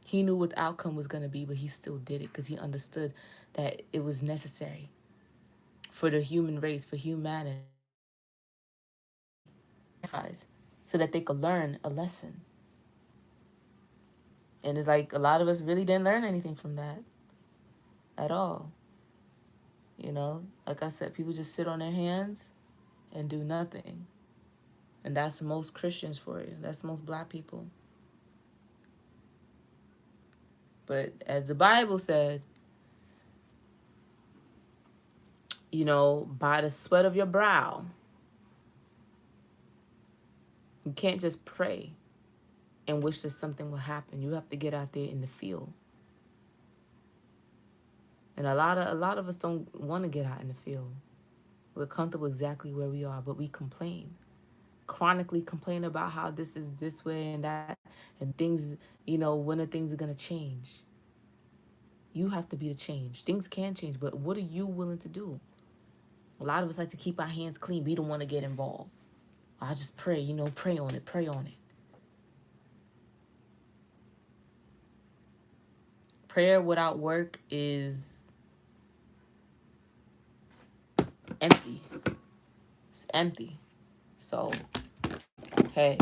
He knew what the outcome was going to be, but he still did it because he understood that it was necessary for the human race, for humanity, so that they could learn a lesson. And it's like a lot of us really didn't learn anything from that at all. You know, like I said, people just sit on their hands and do nothing. And that's most Christians for you. That's most black people. But as the Bible said, you know, by the sweat of your brow, you can't just pray and wish that something will happen. You have to get out there in the field. And a lot of us don't want to get out in the field. We're comfortable exactly where we are, but we complain. Chronically complain about how this is this way and that, and things, you know, when are things gonna change? You have to be the change. Things can change, but what are you willing to do? A lot of us like to keep our hands clean. We don't want to get involved. I just pray, you know, pray on it, pray on it. Prayer without work is empty. It's empty. So, hey,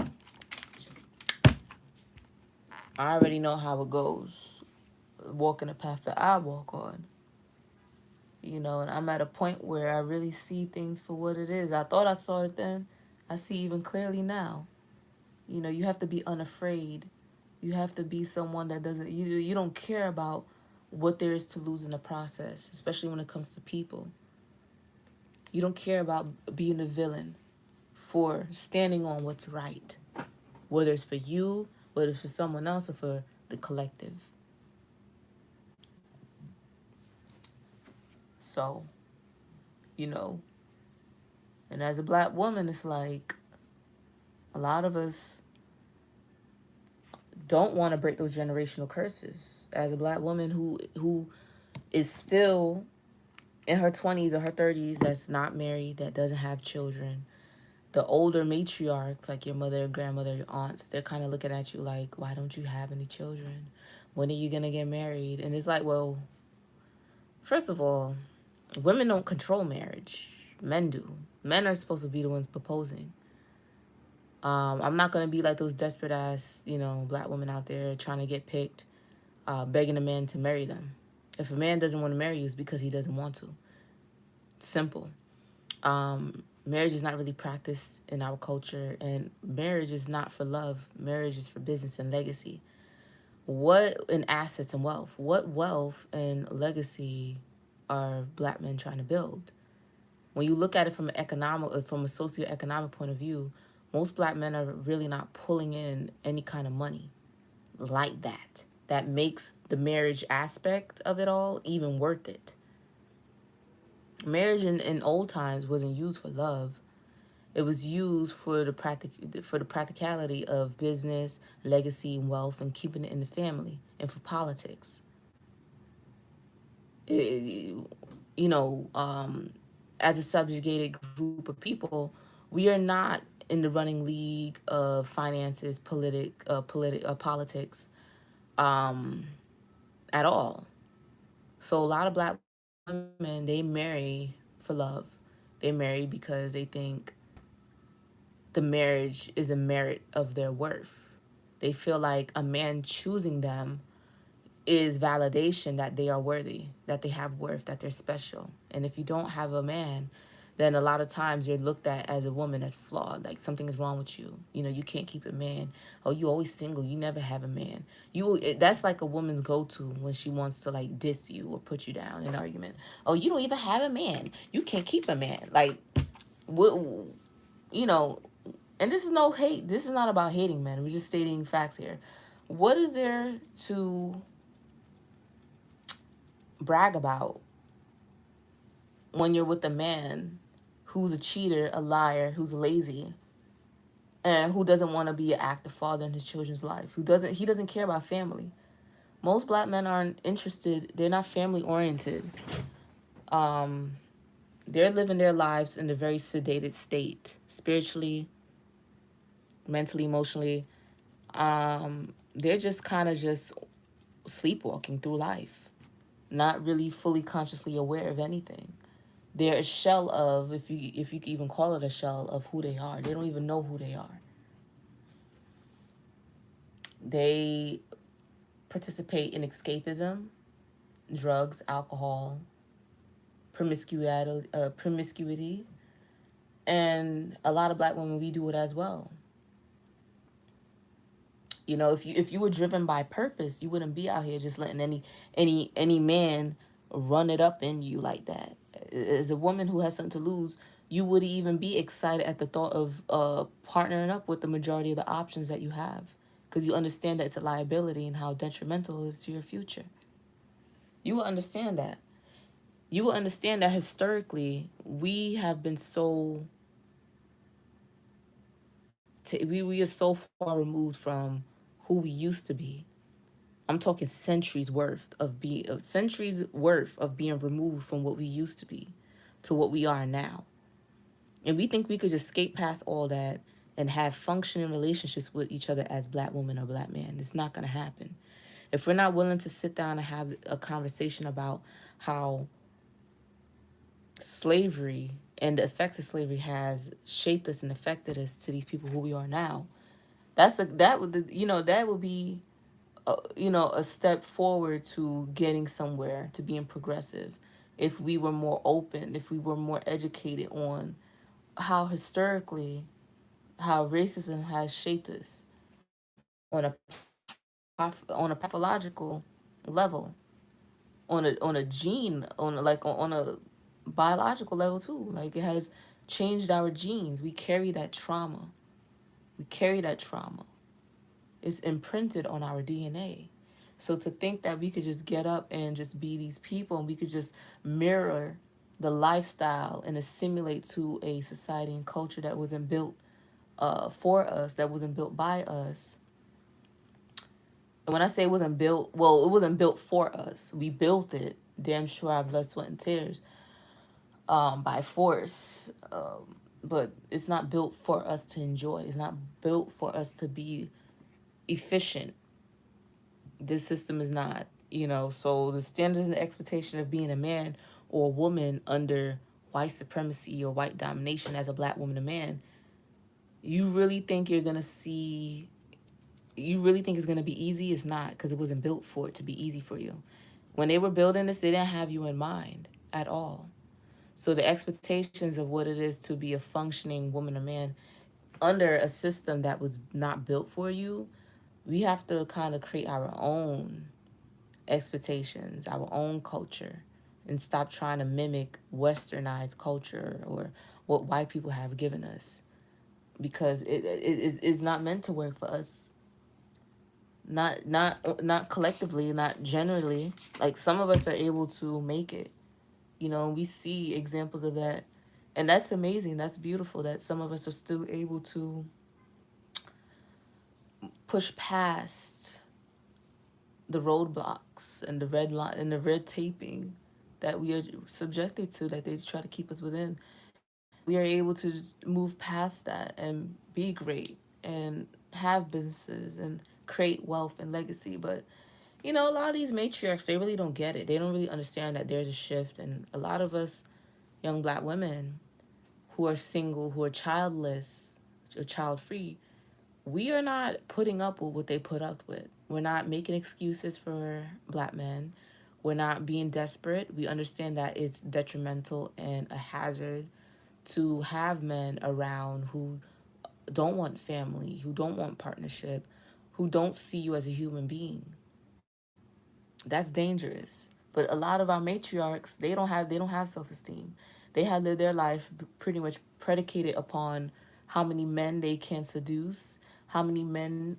I already know how it goes. Walking the path that I walk on. You know, and I'm at a point where I really see things for what it is. I thought I saw it then. I see even clearly now. You know, you have to be unafraid. You have to be someone that doesn't, you don't care about what there is to lose in the process, especially when it comes to people. You don't care about being a villain for standing on what's right, whether it's for you, whether it's for someone else, or for the collective. So, you know, and as a black woman, it's like a lot of us don't want to break those generational curses. As a black woman who is still in her 20s or her 30s, that's not married, that doesn't have children, the older matriarchs like your mother, grandmother, your aunts, they're kind of looking at you like, why don't you have any children? When are you gonna get married? And it's like, well, first of all, women don't control marriage. Men do. Men are supposed to be the ones proposing. I'm not gonna be like those desperate ass, you know, black women out there trying to get picked, begging a man to marry them. If a man doesn't want to marry you, it's because he doesn't want to. Simple. Marriage is not really practiced in our culture, and marriage is not for love. Marriage is for business and legacy. What in assets and wealth? What wealth and legacy are black men trying to build? When you look at it from from a socioeconomic point of view, most black men are really not pulling in any kind of money like that. That makes the marriage aspect of it all even worth it. Marriage in old times wasn't used for love. It was used for the practicality of business, legacy, and wealth, and keeping it in the family, and for politics. You know, as a subjugated group of people, we are not in the running league of finances, politics, at all. So a lot of black women, they marry for love. They marry because they think the marriage is a merit of their worth. They feel like a man choosing them is validation that they are worthy, that they have worth, that they're special. And if you don't have a man, then a lot of times you're looked at as a woman as flawed, like something is wrong with you. You know, you can't keep a man. Oh, you always single. You never have a man. That's like a woman's go-to when she wants to like diss you or put you down in an argument. Oh, you don't even have a man. You can't keep a man. Like, what? You know, and this is no hate. This is not about hating men. We're just stating facts here. What is there to brag about when you're with a man who's a cheater, a liar, who's lazy, and who doesn't want to be an active father in his children's life, he doesn't care about family. Most black men aren't interested, they're not family oriented. Um, they're living their lives in a very sedated state, spiritually, mentally, emotionally. They're just kind of just sleepwalking through life, not really fully consciously aware of anything. They're a shell of, if you could even call it a shell of who they are. They don't even know who they are. They participate in escapism, drugs, alcohol, promiscuity, and a lot of black women, we do it as well. You know, if you were driven by purpose, you wouldn't be out here just letting any man run it up in you like that. As a woman who has something to lose, you wouldn't even be excited at the thought of partnering up with the majority of the options that you have, because you understand that it's a liability and how detrimental it is to your future. You will understand that. You will understand that historically we have been we are so far removed from who we used to be. I'm talking centuries worth of being removed from what we used to be to what we are now. And we think we could just skate past all that and have functioning relationships with each other as black woman or black man. It's not going to happen. If we're not willing to sit down and have a conversation about how slavery and the effects of slavery has shaped us and affected us to these people who we are now, that would be a step forward to getting somewhere, to being progressive. If we were more open, if we were more educated on how historically, how racism has shaped us on a pathological level, on a gene, on a biological level too. Like, it has changed our genes. We carry that trauma. We carry that trauma. It's imprinted on our DNA. So to think that we could just get up and just be these people and we could just mirror the lifestyle and assimilate to a society and culture that wasn't built for us, that wasn't built by us. And when I say it wasn't built, well, it wasn't built for us. We built it, damn sure, our blood, sweat, and tears, by force. But it's not built for us to enjoy. It's not built for us to be efficient. This system is not, so the standards and expectation of being a man or a woman under white supremacy or white domination as a black woman or man, you really think you're gonna see you really think it's gonna be easy? It's not, because it wasn't built for it to be easy for you. When they were building this, they didn't have you in mind at all. So the expectations of what it is to be a functioning woman or man under a system that was not built for you, we have to kind of create our own expectations, our own culture, and stop trying to mimic westernized culture or what white people have given us, because it is not meant to work for us. Not collectively, not generally. Like, some of us are able to make it. We see examples of that. And that's amazing. That's beautiful that some of us are still able to push past the roadblocks and the red line and the red taping that we are subjected to, that they try to keep us within. We are able to move past that and be great and have businesses and create wealth and legacy. But a lot of these matriarchs, they really don't get it. They don't really understand that there's a shift. And a lot of us young black women who are single, who are childless or child free, we are not putting up with what they put up with. We're not making excuses for black men. We're not being desperate. We understand that it's detrimental and a hazard to have men around who don't want family, who don't want partnership, who don't see you as a human being. That's dangerous. But a lot of our matriarchs, they don't have self-esteem. They have lived their life pretty much predicated upon how many men they can seduce, how many men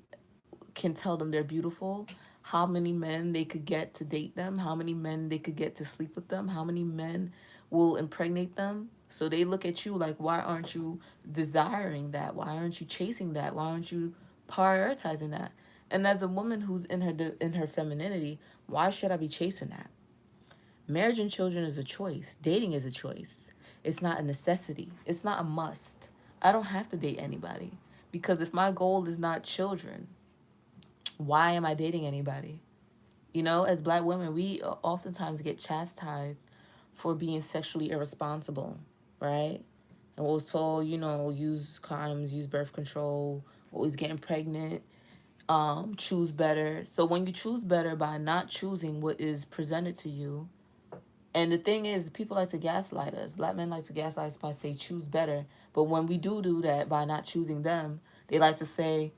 can tell them they're beautiful, how many men they could get to date them, how many men they could get to sleep with them, how many men will impregnate them. So they look at you like, why aren't you desiring that? Why aren't you chasing that? Why aren't you prioritizing that? And as a woman who's in her femininity, why should I be chasing that? Marriage and children is a choice. Dating is a choice. It's not a necessity. It's not a must. I don't have to date anybody because if my goal is not children, why am I dating anybody? You know, as black women, we oftentimes get chastised for being sexually irresponsible, right? And we're told, you know, use condoms, use birth control, always getting pregnant, choose better. So when you choose better by not choosing what is presented to you, and the thing is, people like to gaslight us. Black men like to gaslight us by say choose better. But when we do that by not choosing them, they like to say,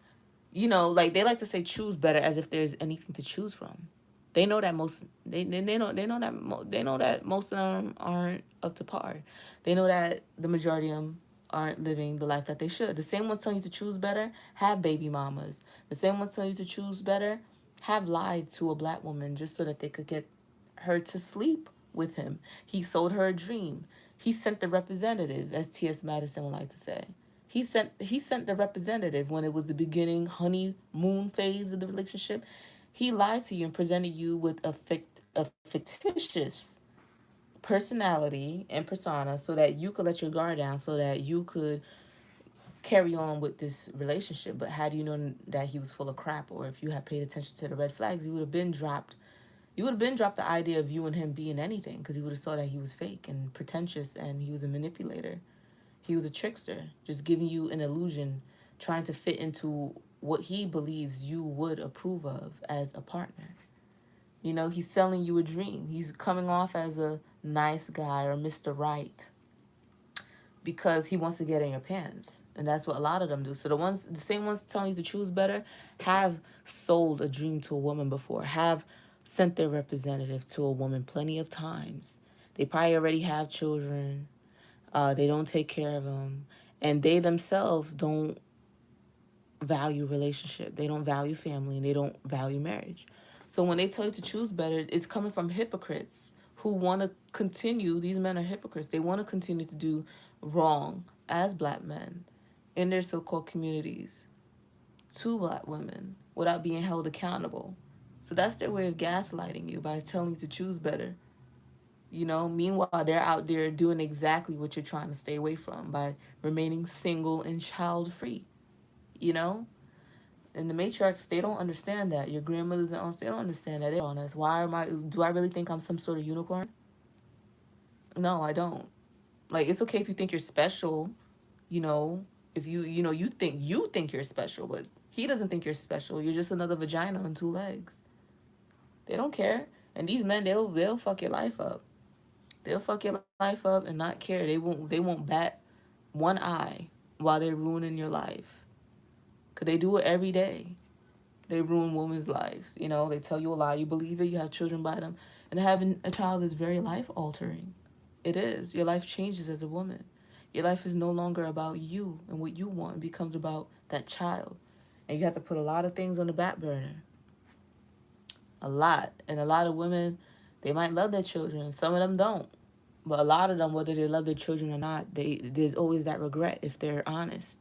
you know, like they like to say choose better as if there's anything to choose from. They know that most they know that most of them aren't up to par. They know that the majority of them aren't living the life that they should. The same ones telling you to choose better have baby mamas. The same ones telling you to choose better have lied to a black woman just so that they could get her to sleep with him. He sold her a dream. He sent the representative, as T.S. Madison would like to say. He sent the representative when it was the beginning honeymoon phase of the relationship. He lied to you and presented you with a fictitious personality and persona so that you could let your guard down so that you could carry on with this relationship. But had you known that he was full of crap, or if you had paid attention to the red flags, you would have been dropped the idea of you and him being anything because you would have saw that he was fake and pretentious and he was a manipulator. He was a trickster, just giving you an illusion, trying to fit into what he believes you would approve of as a partner. You know, he's selling you a dream. He's coming off as a nice guy or Mr. Right because he wants to get in your pants. And that's what a lot of them do. So the same ones telling you to choose better have sold a dream to a woman before, have sent their representative to a woman plenty of times. They probably already have children. They don't take care of them. And they themselves don't value relationship. They don't value family and they don't value marriage. So when they tell you to choose better, it's coming from hypocrites who want to continue. These men are hypocrites. They want to continue to do wrong as black men in their so-called communities to black women without being held accountable. So that's their way of gaslighting you by telling you to choose better. You know, meanwhile, they're out there doing exactly what you're trying to stay away from by remaining single and child free. You know, and the matriarchs, they don't understand that. Your grandmothers and aunts, they don't understand that. They're on us. Why am I? Do I really think I'm some sort of unicorn? No, I don't. Like, it's okay if you think you're special. You know, if you think you're special, but he doesn't think you're special. You're just another vagina and two legs. They don't care. And these men, they'll fuck your life up. They'll fuck your life up and not care. They won't bat one eye while they're ruining your life. Cause they do it every day. They ruin women's lives. You know, they tell you a lie, you believe it, you have children by them. And having a child is very life altering. It is. Your life changes as a woman. Your life is no longer about you and what you want. It becomes about that child. And you have to put a lot of things on the back burner. A lot. And a lot of women, they might love their children. Some of them don't. But a lot of them, whether they love their children or not, there's always that regret if they're honest.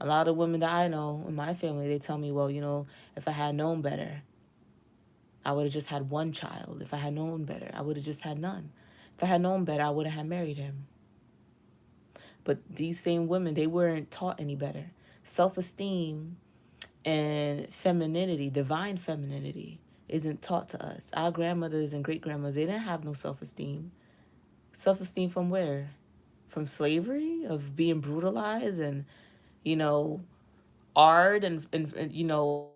A lot of women that I know in my family, they tell me, well, you know, if I had known better, I would have just had one child. If I had known better, I would have just had none. If I had known better, I wouldn't have married him. But these same women, they weren't taught any better. Self-esteem and femininity, divine femininity, isn't taught to us. Our grandmothers and great-grandmothers, they didn't have no self-esteem. Self-esteem from where? From slavery, of being brutalized and, you know, art and you know,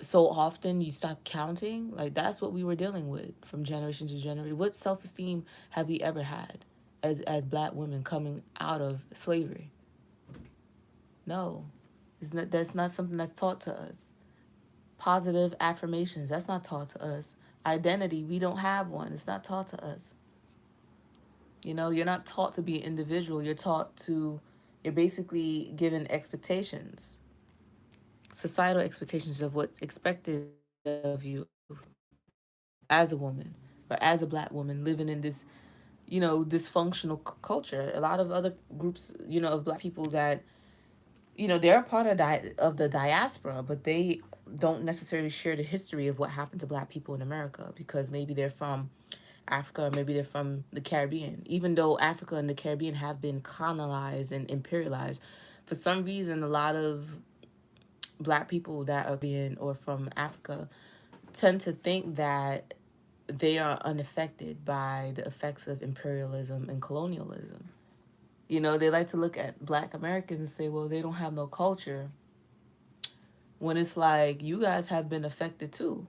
so often you stop counting. Like, that's what we were dealing with from generation to generation. What self-esteem have we ever had as black women coming out of slavery? No. That's not something that's taught to us. Positive affirmations, that's not taught to us. Identity, we don't have one. It's not taught to us. You know, you're not taught to be an individual. You're basically given expectations, societal expectations of what's expected of you as a woman or as a black woman living in this dysfunctional culture. A lot of other groups, of black people that, they're a part of the diaspora, but they don't necessarily share the history of what happened to black people in America, because maybe they're from Africa, or maybe they're from the Caribbean. Even though Africa and the Caribbean have been colonized and imperialized, for some reason, a lot of black people that are Caribbean or from Africa tend to think that they are unaffected by the effects of imperialism and colonialism. They like to look at black Americans and say, well, they don't have no culture, when it's like, you guys have been affected too.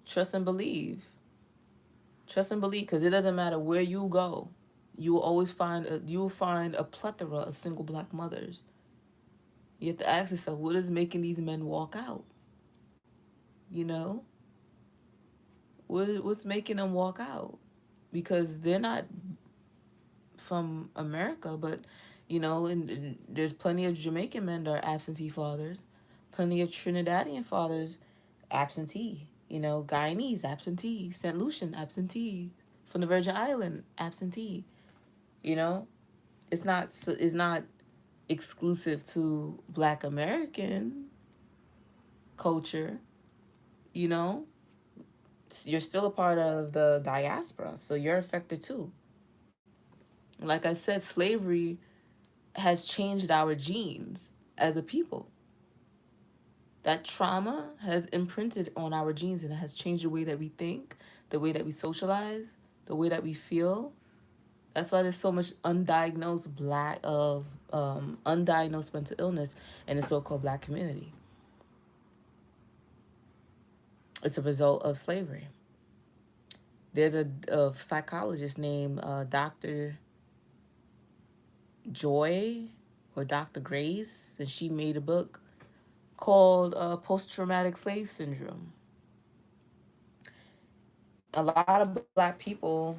Trust and believe. Trust and believe, because it doesn't matter where you go. You will find a plethora of single black mothers. You have to ask yourself, what is making these men walk out? You know? What's making them walk out? Because they're not from America, but and there's plenty of Jamaican men that are absentee fathers, plenty of Trinidadian fathers absentee, Guyanese absentee, St. Lucian absentee, from the Virgin Island absentee. You know, it's not exclusive to Black American culture. You know, you're still a part of the diaspora, so you're affected too. Like I said, slavery has changed our genes as a people. That trauma has imprinted on our genes, and it has changed the way that we think, the way that we socialize, the way that we feel. That's why there's so much undiagnosed mental illness in the so-called black community. It's a result of slavery. There's a psychologist named Dr. Joy or Dr. Grace, and she made a book called Post-Traumatic Slave Syndrome. A lot of black people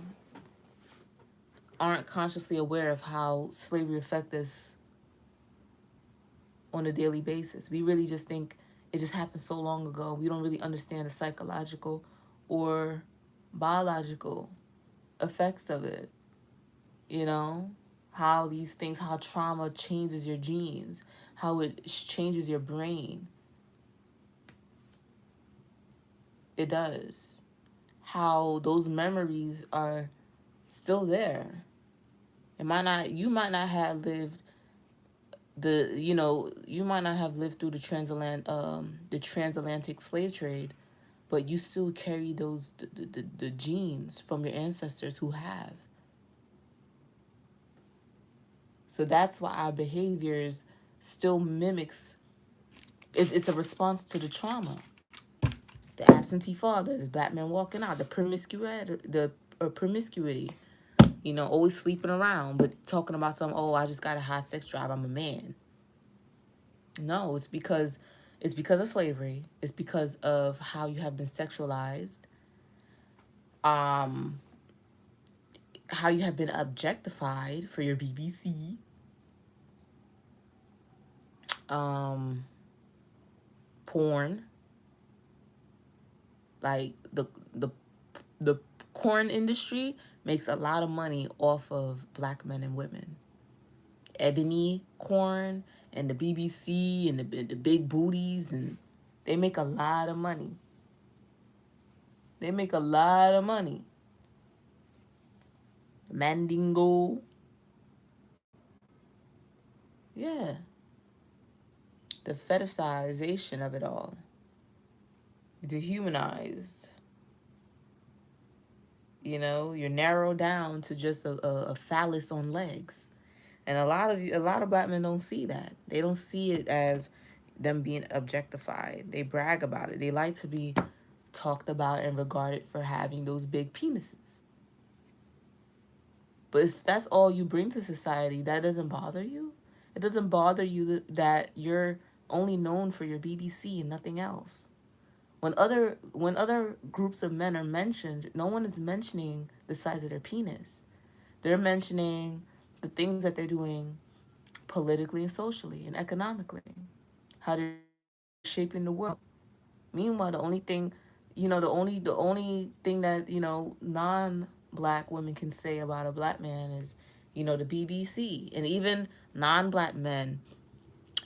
aren't consciously aware of how slavery affects us on a daily basis. We really just think it just happened so long ago. We don't really understand the psychological or biological effects of it. You know, how trauma changes your genes, how it changes your brain. It does. How those memories are still there. You might not have lived you might not have lived through the transatlantic slave trade, but you still carry the genes from your ancestors who have. So that's why our behaviors still mimics. It's a response to the trauma. The absentee father, the black man walking out, the promiscuity. Always sleeping around, but talking about some. Oh, I just got a high sex drive. I'm a man. No, it's because of slavery. It's because of how you have been sexualized. Um, how you have been objectified for your BBC. Um, porn. Like the corn industry makes a lot of money off of black men and women. Ebony corn and the BBC and the big booties, and they make a lot of money. They make a lot of money. Mandingo. Yeah. The fetishization of it all. Dehumanized. You're narrowed down to just a phallus on legs. And a lot of black men don't see that. They don't see it as them being objectified. They brag about it. They like to be talked about and regarded for having those big penises. But if that's all you bring to society, that doesn't bother you? It doesn't bother you that you're only known for your BBC and nothing else. When other groups of men are mentioned, no one is mentioning the size of their penis. They're mentioning the things that they're doing politically and socially and economically, how they're shaping the world. Meanwhile, the only thing the only thing that, non-black women can say about a black man is, the BBC. And even non-black men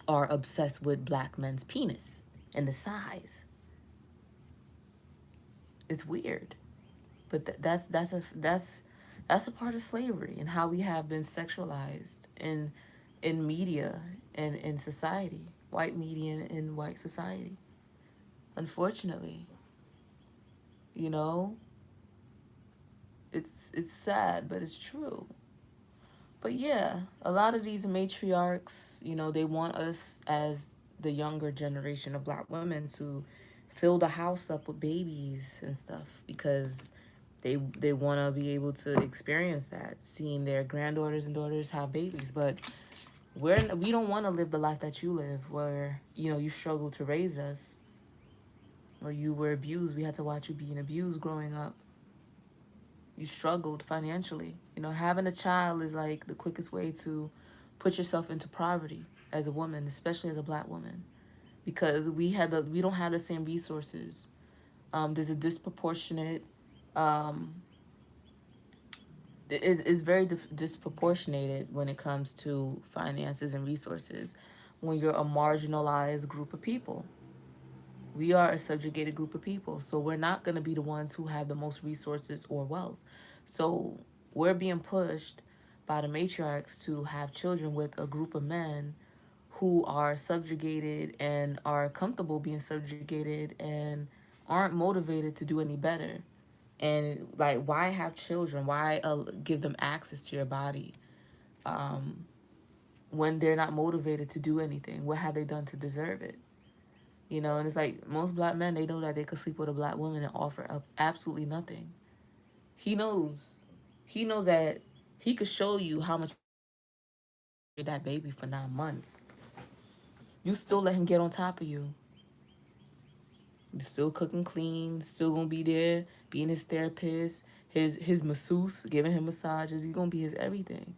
are obsessed with black men's penis and the size. It's weird. But that's a part of slavery and how we have been sexualized in media and in society, white media and in white society. Unfortunately, you know, it's sad, but it's true. But yeah, a lot of these matriarchs, they want us as the younger generation of black women to fill the house up with babies and stuff because they want to be able to experience that, seeing their granddaughters and daughters have babies. But we don't want to live the life that you live, where you struggle to raise us, or you were abused. We had to watch you being abused growing up. You struggled financially. Having a child is like the quickest way to put yourself into poverty as a woman, especially as a black woman, because we don't have the same resources. There's a disproportionate um, is very disproportionated when it comes to finances and resources when you're a marginalized group of people. We are a subjugated group of people, so we're not going to be the ones who have the most resources or wealth. So we're being pushed by the matriarchs to have children with a group of men who are subjugated and are comfortable being subjugated and aren't motivated to do any better. And like, why have children? Why give them access to your body when they're not motivated to do anything? What have they done to deserve it? And it's like most black men, they know that they could sleep with a black woman and offer up absolutely nothing. He knows. He knows that he could show you how much that baby for 9 months. You still let him get on top of you. You still cooking clean, still gonna be there, being his therapist, his masseuse, giving him massages. He's gonna be his everything.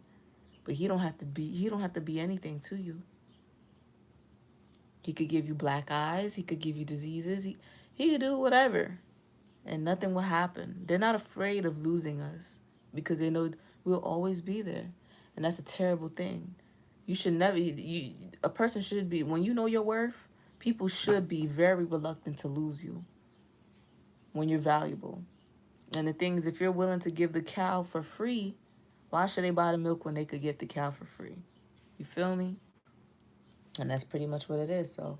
But he don't have to be anything to you. He could give you black eyes, he could give you diseases, he could do whatever. And nothing will happen. They're not afraid of losing us because they know we'll always be there. And that's a terrible thing. You should never a person should be, when you know your worth, people should be very reluctant to lose you when you're valuable. And the thing is, if you're willing to give the cow for free, why should they buy the milk when they could get the cow for free? You feel me? And that's pretty much what it is. So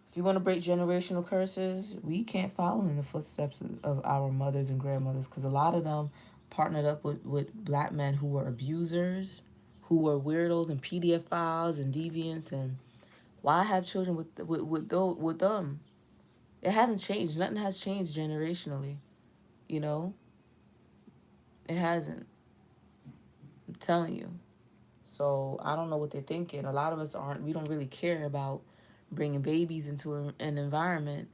if you want to break generational curses, we can't follow in the footsteps of our mothers and grandmothers, because a lot of them partnered up with black men who were abusers, who were weirdos and PDF files and deviants. And why have children with them? It hasn't changed. Nothing has changed generationally. You know, it hasn't. I'm telling you. So I don't know what they're thinking. A lot of us aren't. We don't really care about bringing babies into an environment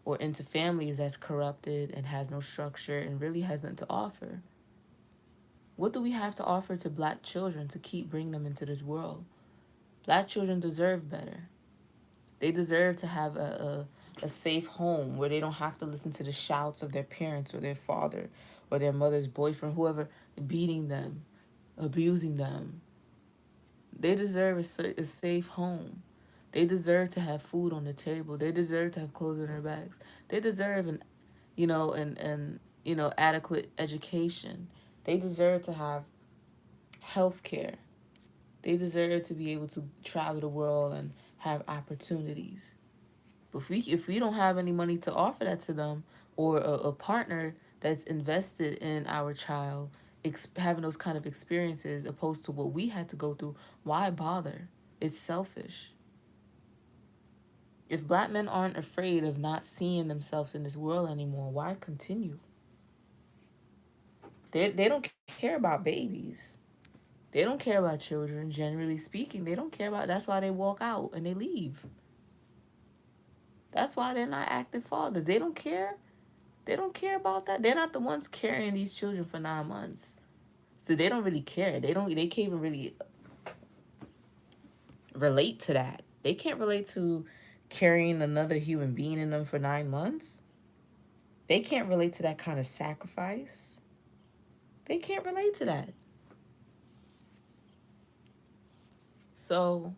or into families that's corrupted and has no structure and really has nothing to offer. What do we have to offer to black children to keep bringing them into this world? Black children deserve better. They deserve to have a safe home where they don't have to listen to the shouts of their parents or their father or their mother's boyfriend, whoever, beating them, abusing them. They deserve a safe home. They deserve to have food on the table. They deserve to have clothes in their bags. They deserve adequate education. They deserve to have health care. They deserve to be able to travel the world and have opportunities. But if we don't have any money to offer that to them, or a partner that's invested in our child having those kind of experiences opposed to what we had to go through, why bother? It's selfish. If black men aren't afraid of not seeing themselves in this world anymore, why continue? They don't care about babies. They don't care about children, generally speaking. They don't care about. That's why they walk out and they leave. That's why they're not active fathers. They don't care. They don't care about that. They're not the ones carrying these children for 9 months. So they don't really care. They can't even really relate to that. They can't relate to carrying another human being in them for 9 months. They can't relate to that kind of sacrifice. They can't relate to that. So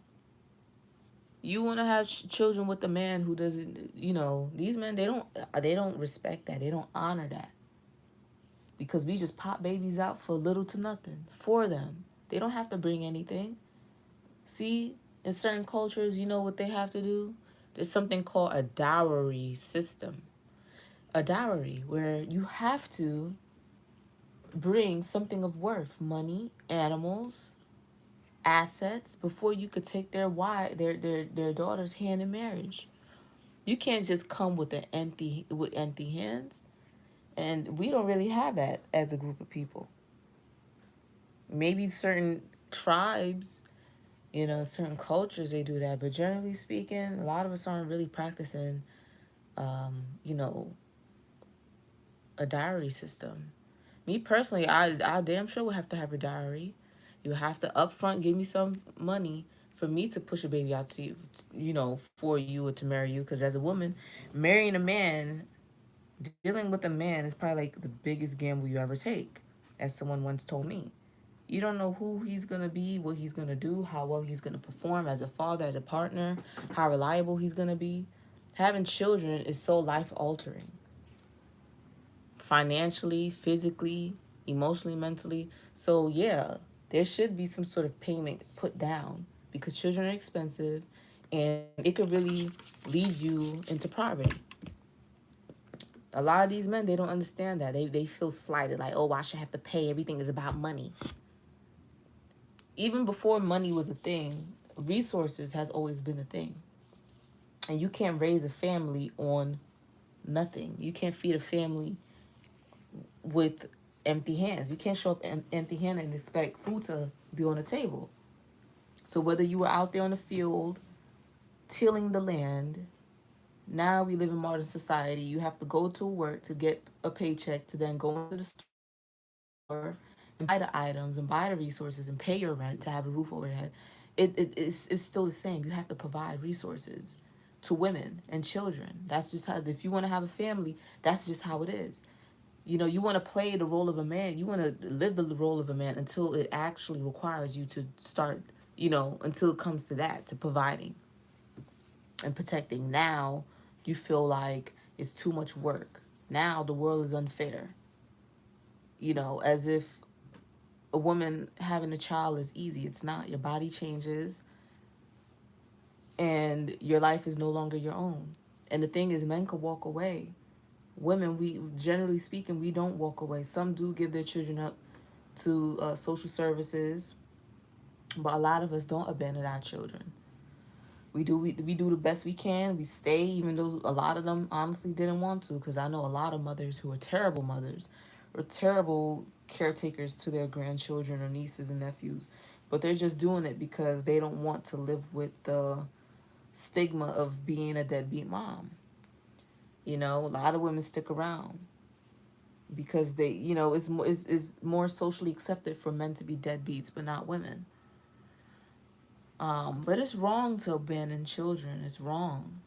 you want to have children with a man who doesn't, these men, they don't respect that. They don't honor that, because we just pop babies out for little to nothing for them. They don't have to bring anything. See, in certain cultures, you know what they have to do? There's something called a dowry system. A dowry where you have to bring something of worth, money, animals, assets, before you could take their daughter's hand in marriage. You can't just come with empty hands. And we don't really have that as a group of people. Maybe certain tribes, certain cultures, they do that, but generally speaking, a lot of us aren't really practicing, um, you know, a diary system. Me personally, I damn sure would have to have a diary. You have to upfront give me some money for me to push a baby out to you, for you or to marry you. Because as a woman, marrying a man, dealing with a man is probably like the biggest gamble you ever take, as someone once told me. You don't know who he's gonna be, what he's gonna do, how well he's gonna perform as a father, as a partner, how reliable he's gonna be. Having children is so life altering, financially, physically, emotionally, mentally. So yeah, there should be some sort of payment put down, because children are expensive, and it could really lead you into poverty. A lot of these men, they don't understand that. They feel slighted, like, oh, I should have to pay. Everything is about money. Even before money was a thing, resources has always been a thing. And you can't raise a family on nothing. You can't feed a family with empty hands. You can't show up empty handed and expect food to be on the table. So whether you were out there on the field tilling the land, now we live in modern society. You have to go to work to get a paycheck to then go into the store and buy the items and buy the resources and pay your rent to have a roof over your head. It's still the same. You have to provide resources to women and children. That's just how, if you want to have a family, that's just how it is. You want to play the role of a man. You want to live the role of a man until it actually requires you to start, until it comes to that, to providing and protecting. Now you feel like it's too much work. Now the world is unfair. As if a woman having a child is easy. It's not. Your body changes and your life is no longer your own. And the thing is, men could walk away. Women, we generally speaking, we don't walk away. Some do give their children up to social services, but a lot of us don't abandon our children. We do the best we can. We stay, even though a lot of them honestly didn't want to, because I know a lot of mothers who are terrible mothers, or terrible caretakers to their grandchildren or nieces and nephews, but they're just doing it because they don't want to live with the stigma of being a deadbeat mom. A lot of women stick around because they, it's more socially accepted for men to be deadbeats, but not women. But it's wrong to abandon children. It's wrong.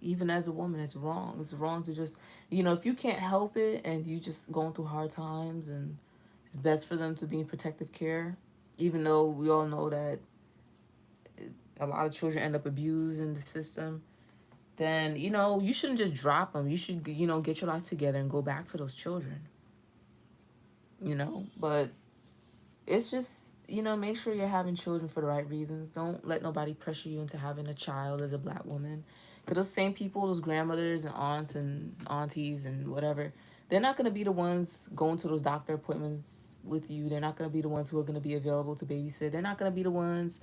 Even as a woman, it's wrong. It's wrong to just, if you can't help it and you just going through hard times, and it's best for them to be in protective care, even though we all know that a lot of children end up abused in the system, then, you shouldn't just drop them. You should, get your life together and go back for those children, But it's just, make sure you're having children for the right reasons. Don't let nobody pressure you into having a child as a black woman. Because those same people, those grandmothers and aunts and aunties and whatever, they're not going to be the ones going to those doctor appointments with you. They're not going to be the ones who are going to be available to babysit. They're not going to be the ones,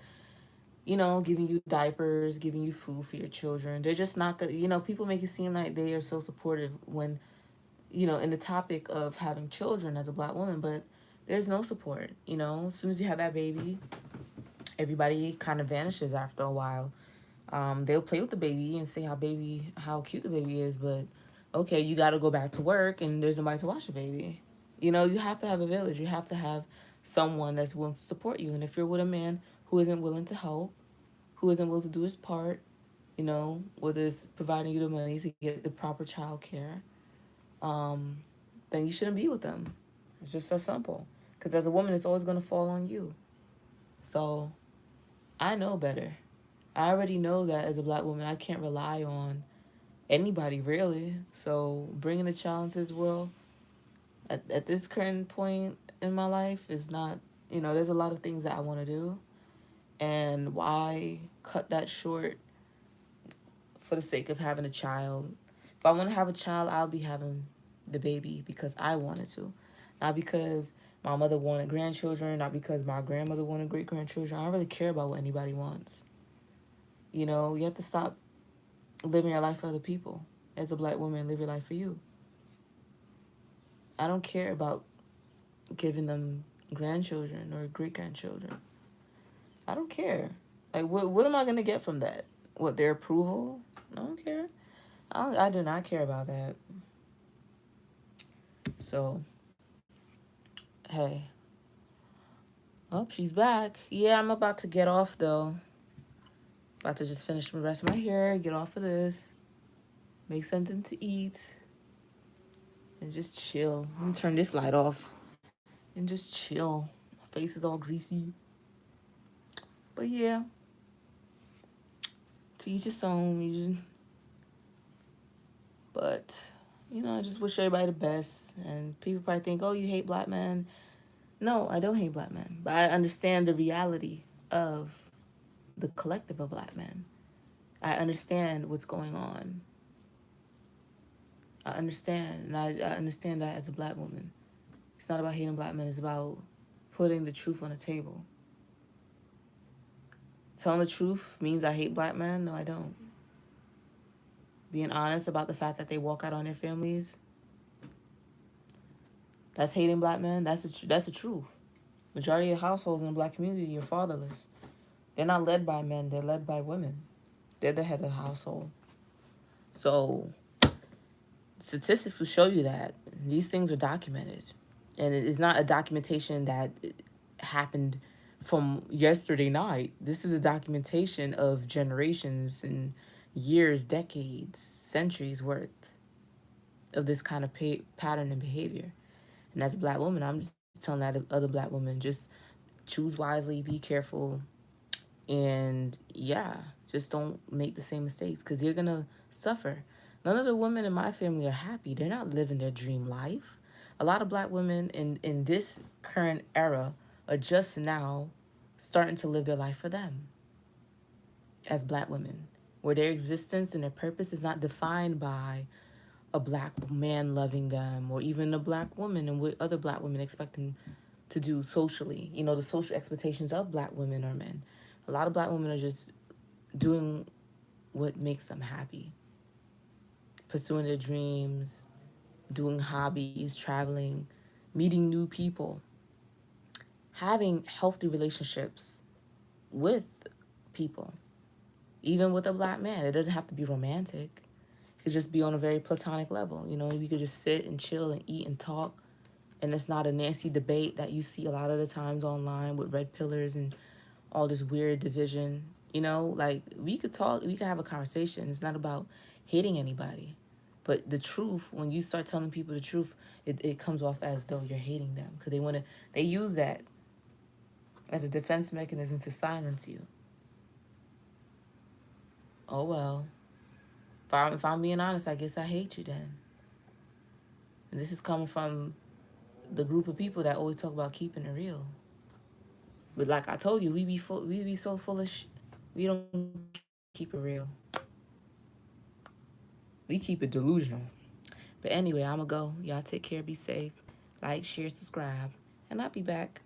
giving you diapers, giving you food for your children. They're just not going to, people make it seem like they are so supportive when, in the topic of having children as a black woman, but there's no support. As soon as you have that baby, everybody kind of vanishes after a while. They'll play with the baby and say how cute the baby is, but okay, you got to go back to work and there's nobody to watch the baby. You have to have a village. You have to have someone that's willing to support you. And if you're with a man who isn't willing to help, who isn't willing to do his part, whether it's providing you the money to get the proper child care, then you shouldn't be with them. It's just so simple. Because as a woman, it's always going to fall on you. So I know better. I already know that as a black woman, I can't rely on anybody really. So bringing a child into this world at this current point in my life is not, there's a lot of things that I want to do. And why cut that short for the sake of having a child? If I want to have a child, I'll be having the baby because I wanted to, not because my mother wanted grandchildren, not because my grandmother wanted great grandchildren. I don't really care about what anybody wants. You have to stop living your life for other people. As a black woman, live your life for you. I don't care about giving them grandchildren or great grandchildren. I don't care. Like, what am I gonna get from that? What, their approval? I don't care. I do not care about that. So, hey. Oh, she's back. Yeah, I'm about to get off though. About to just finish the rest of my hair, get off of this, make something to eat, and just chill. I'm gonna turn this light off and just chill. My face is all greasy. But yeah, to each his own. But, I just wish everybody the best. And people probably think, oh, you hate black men. No, I don't hate black men. But I understand the reality of the collective of black men. I understand what's going on. I understand. And I understand that as a black woman. It's not about hating black men. It's about putting the truth on the table. Telling the truth means I hate black men? No, I don't. Being honest about the fact that they walk out on their families, that's hating black men. That's the truth. Majority of households in the black community are fatherless. They're not led by men. They're led by women. They're the head of the household. So statistics will show you that. These things are documented. And it is not a documentation that happened from yesterday night. This is a documentation of generations and years, decades, centuries worth of this kind of pattern and behavior. And as a black woman, I'm just telling that other black women, just choose wisely, be careful, and yeah, just don't make the same mistakes because you're gonna suffer. None of the women in my family are happy. They're not living their dream life. A lot of black women in this current era are just now starting to live their life for them as black women, where their existence and their purpose is not defined by a black man loving them or even a black woman and what other black women expect them to do socially. The social expectations of black women or men. A lot of black women are just doing what makes them happy, pursuing their dreams, doing hobbies, traveling, meeting new people, having healthy relationships with people, even with a black man. It doesn't have to be romantic. It could just be on a very platonic level. We could just sit and chill and eat and talk. And it's not a nasty debate that you see a lot of the times online with red pillars and all this weird division. Like we could talk, we could have a conversation. It's not about hating anybody. But the truth, when you start telling people the truth, it comes off as though you're hating them. Because they use that as a defense mechanism to silence you. Oh, well. If I'm being honest, I guess I hate you then. And this is coming from the group of people that always talk about keeping it real. But like I told you, we be so full of we don't keep it real. We keep it delusional. But anyway, I'ma go. Y'all take care, be safe. Like, share, subscribe. And I'll be back.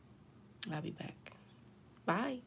Bye.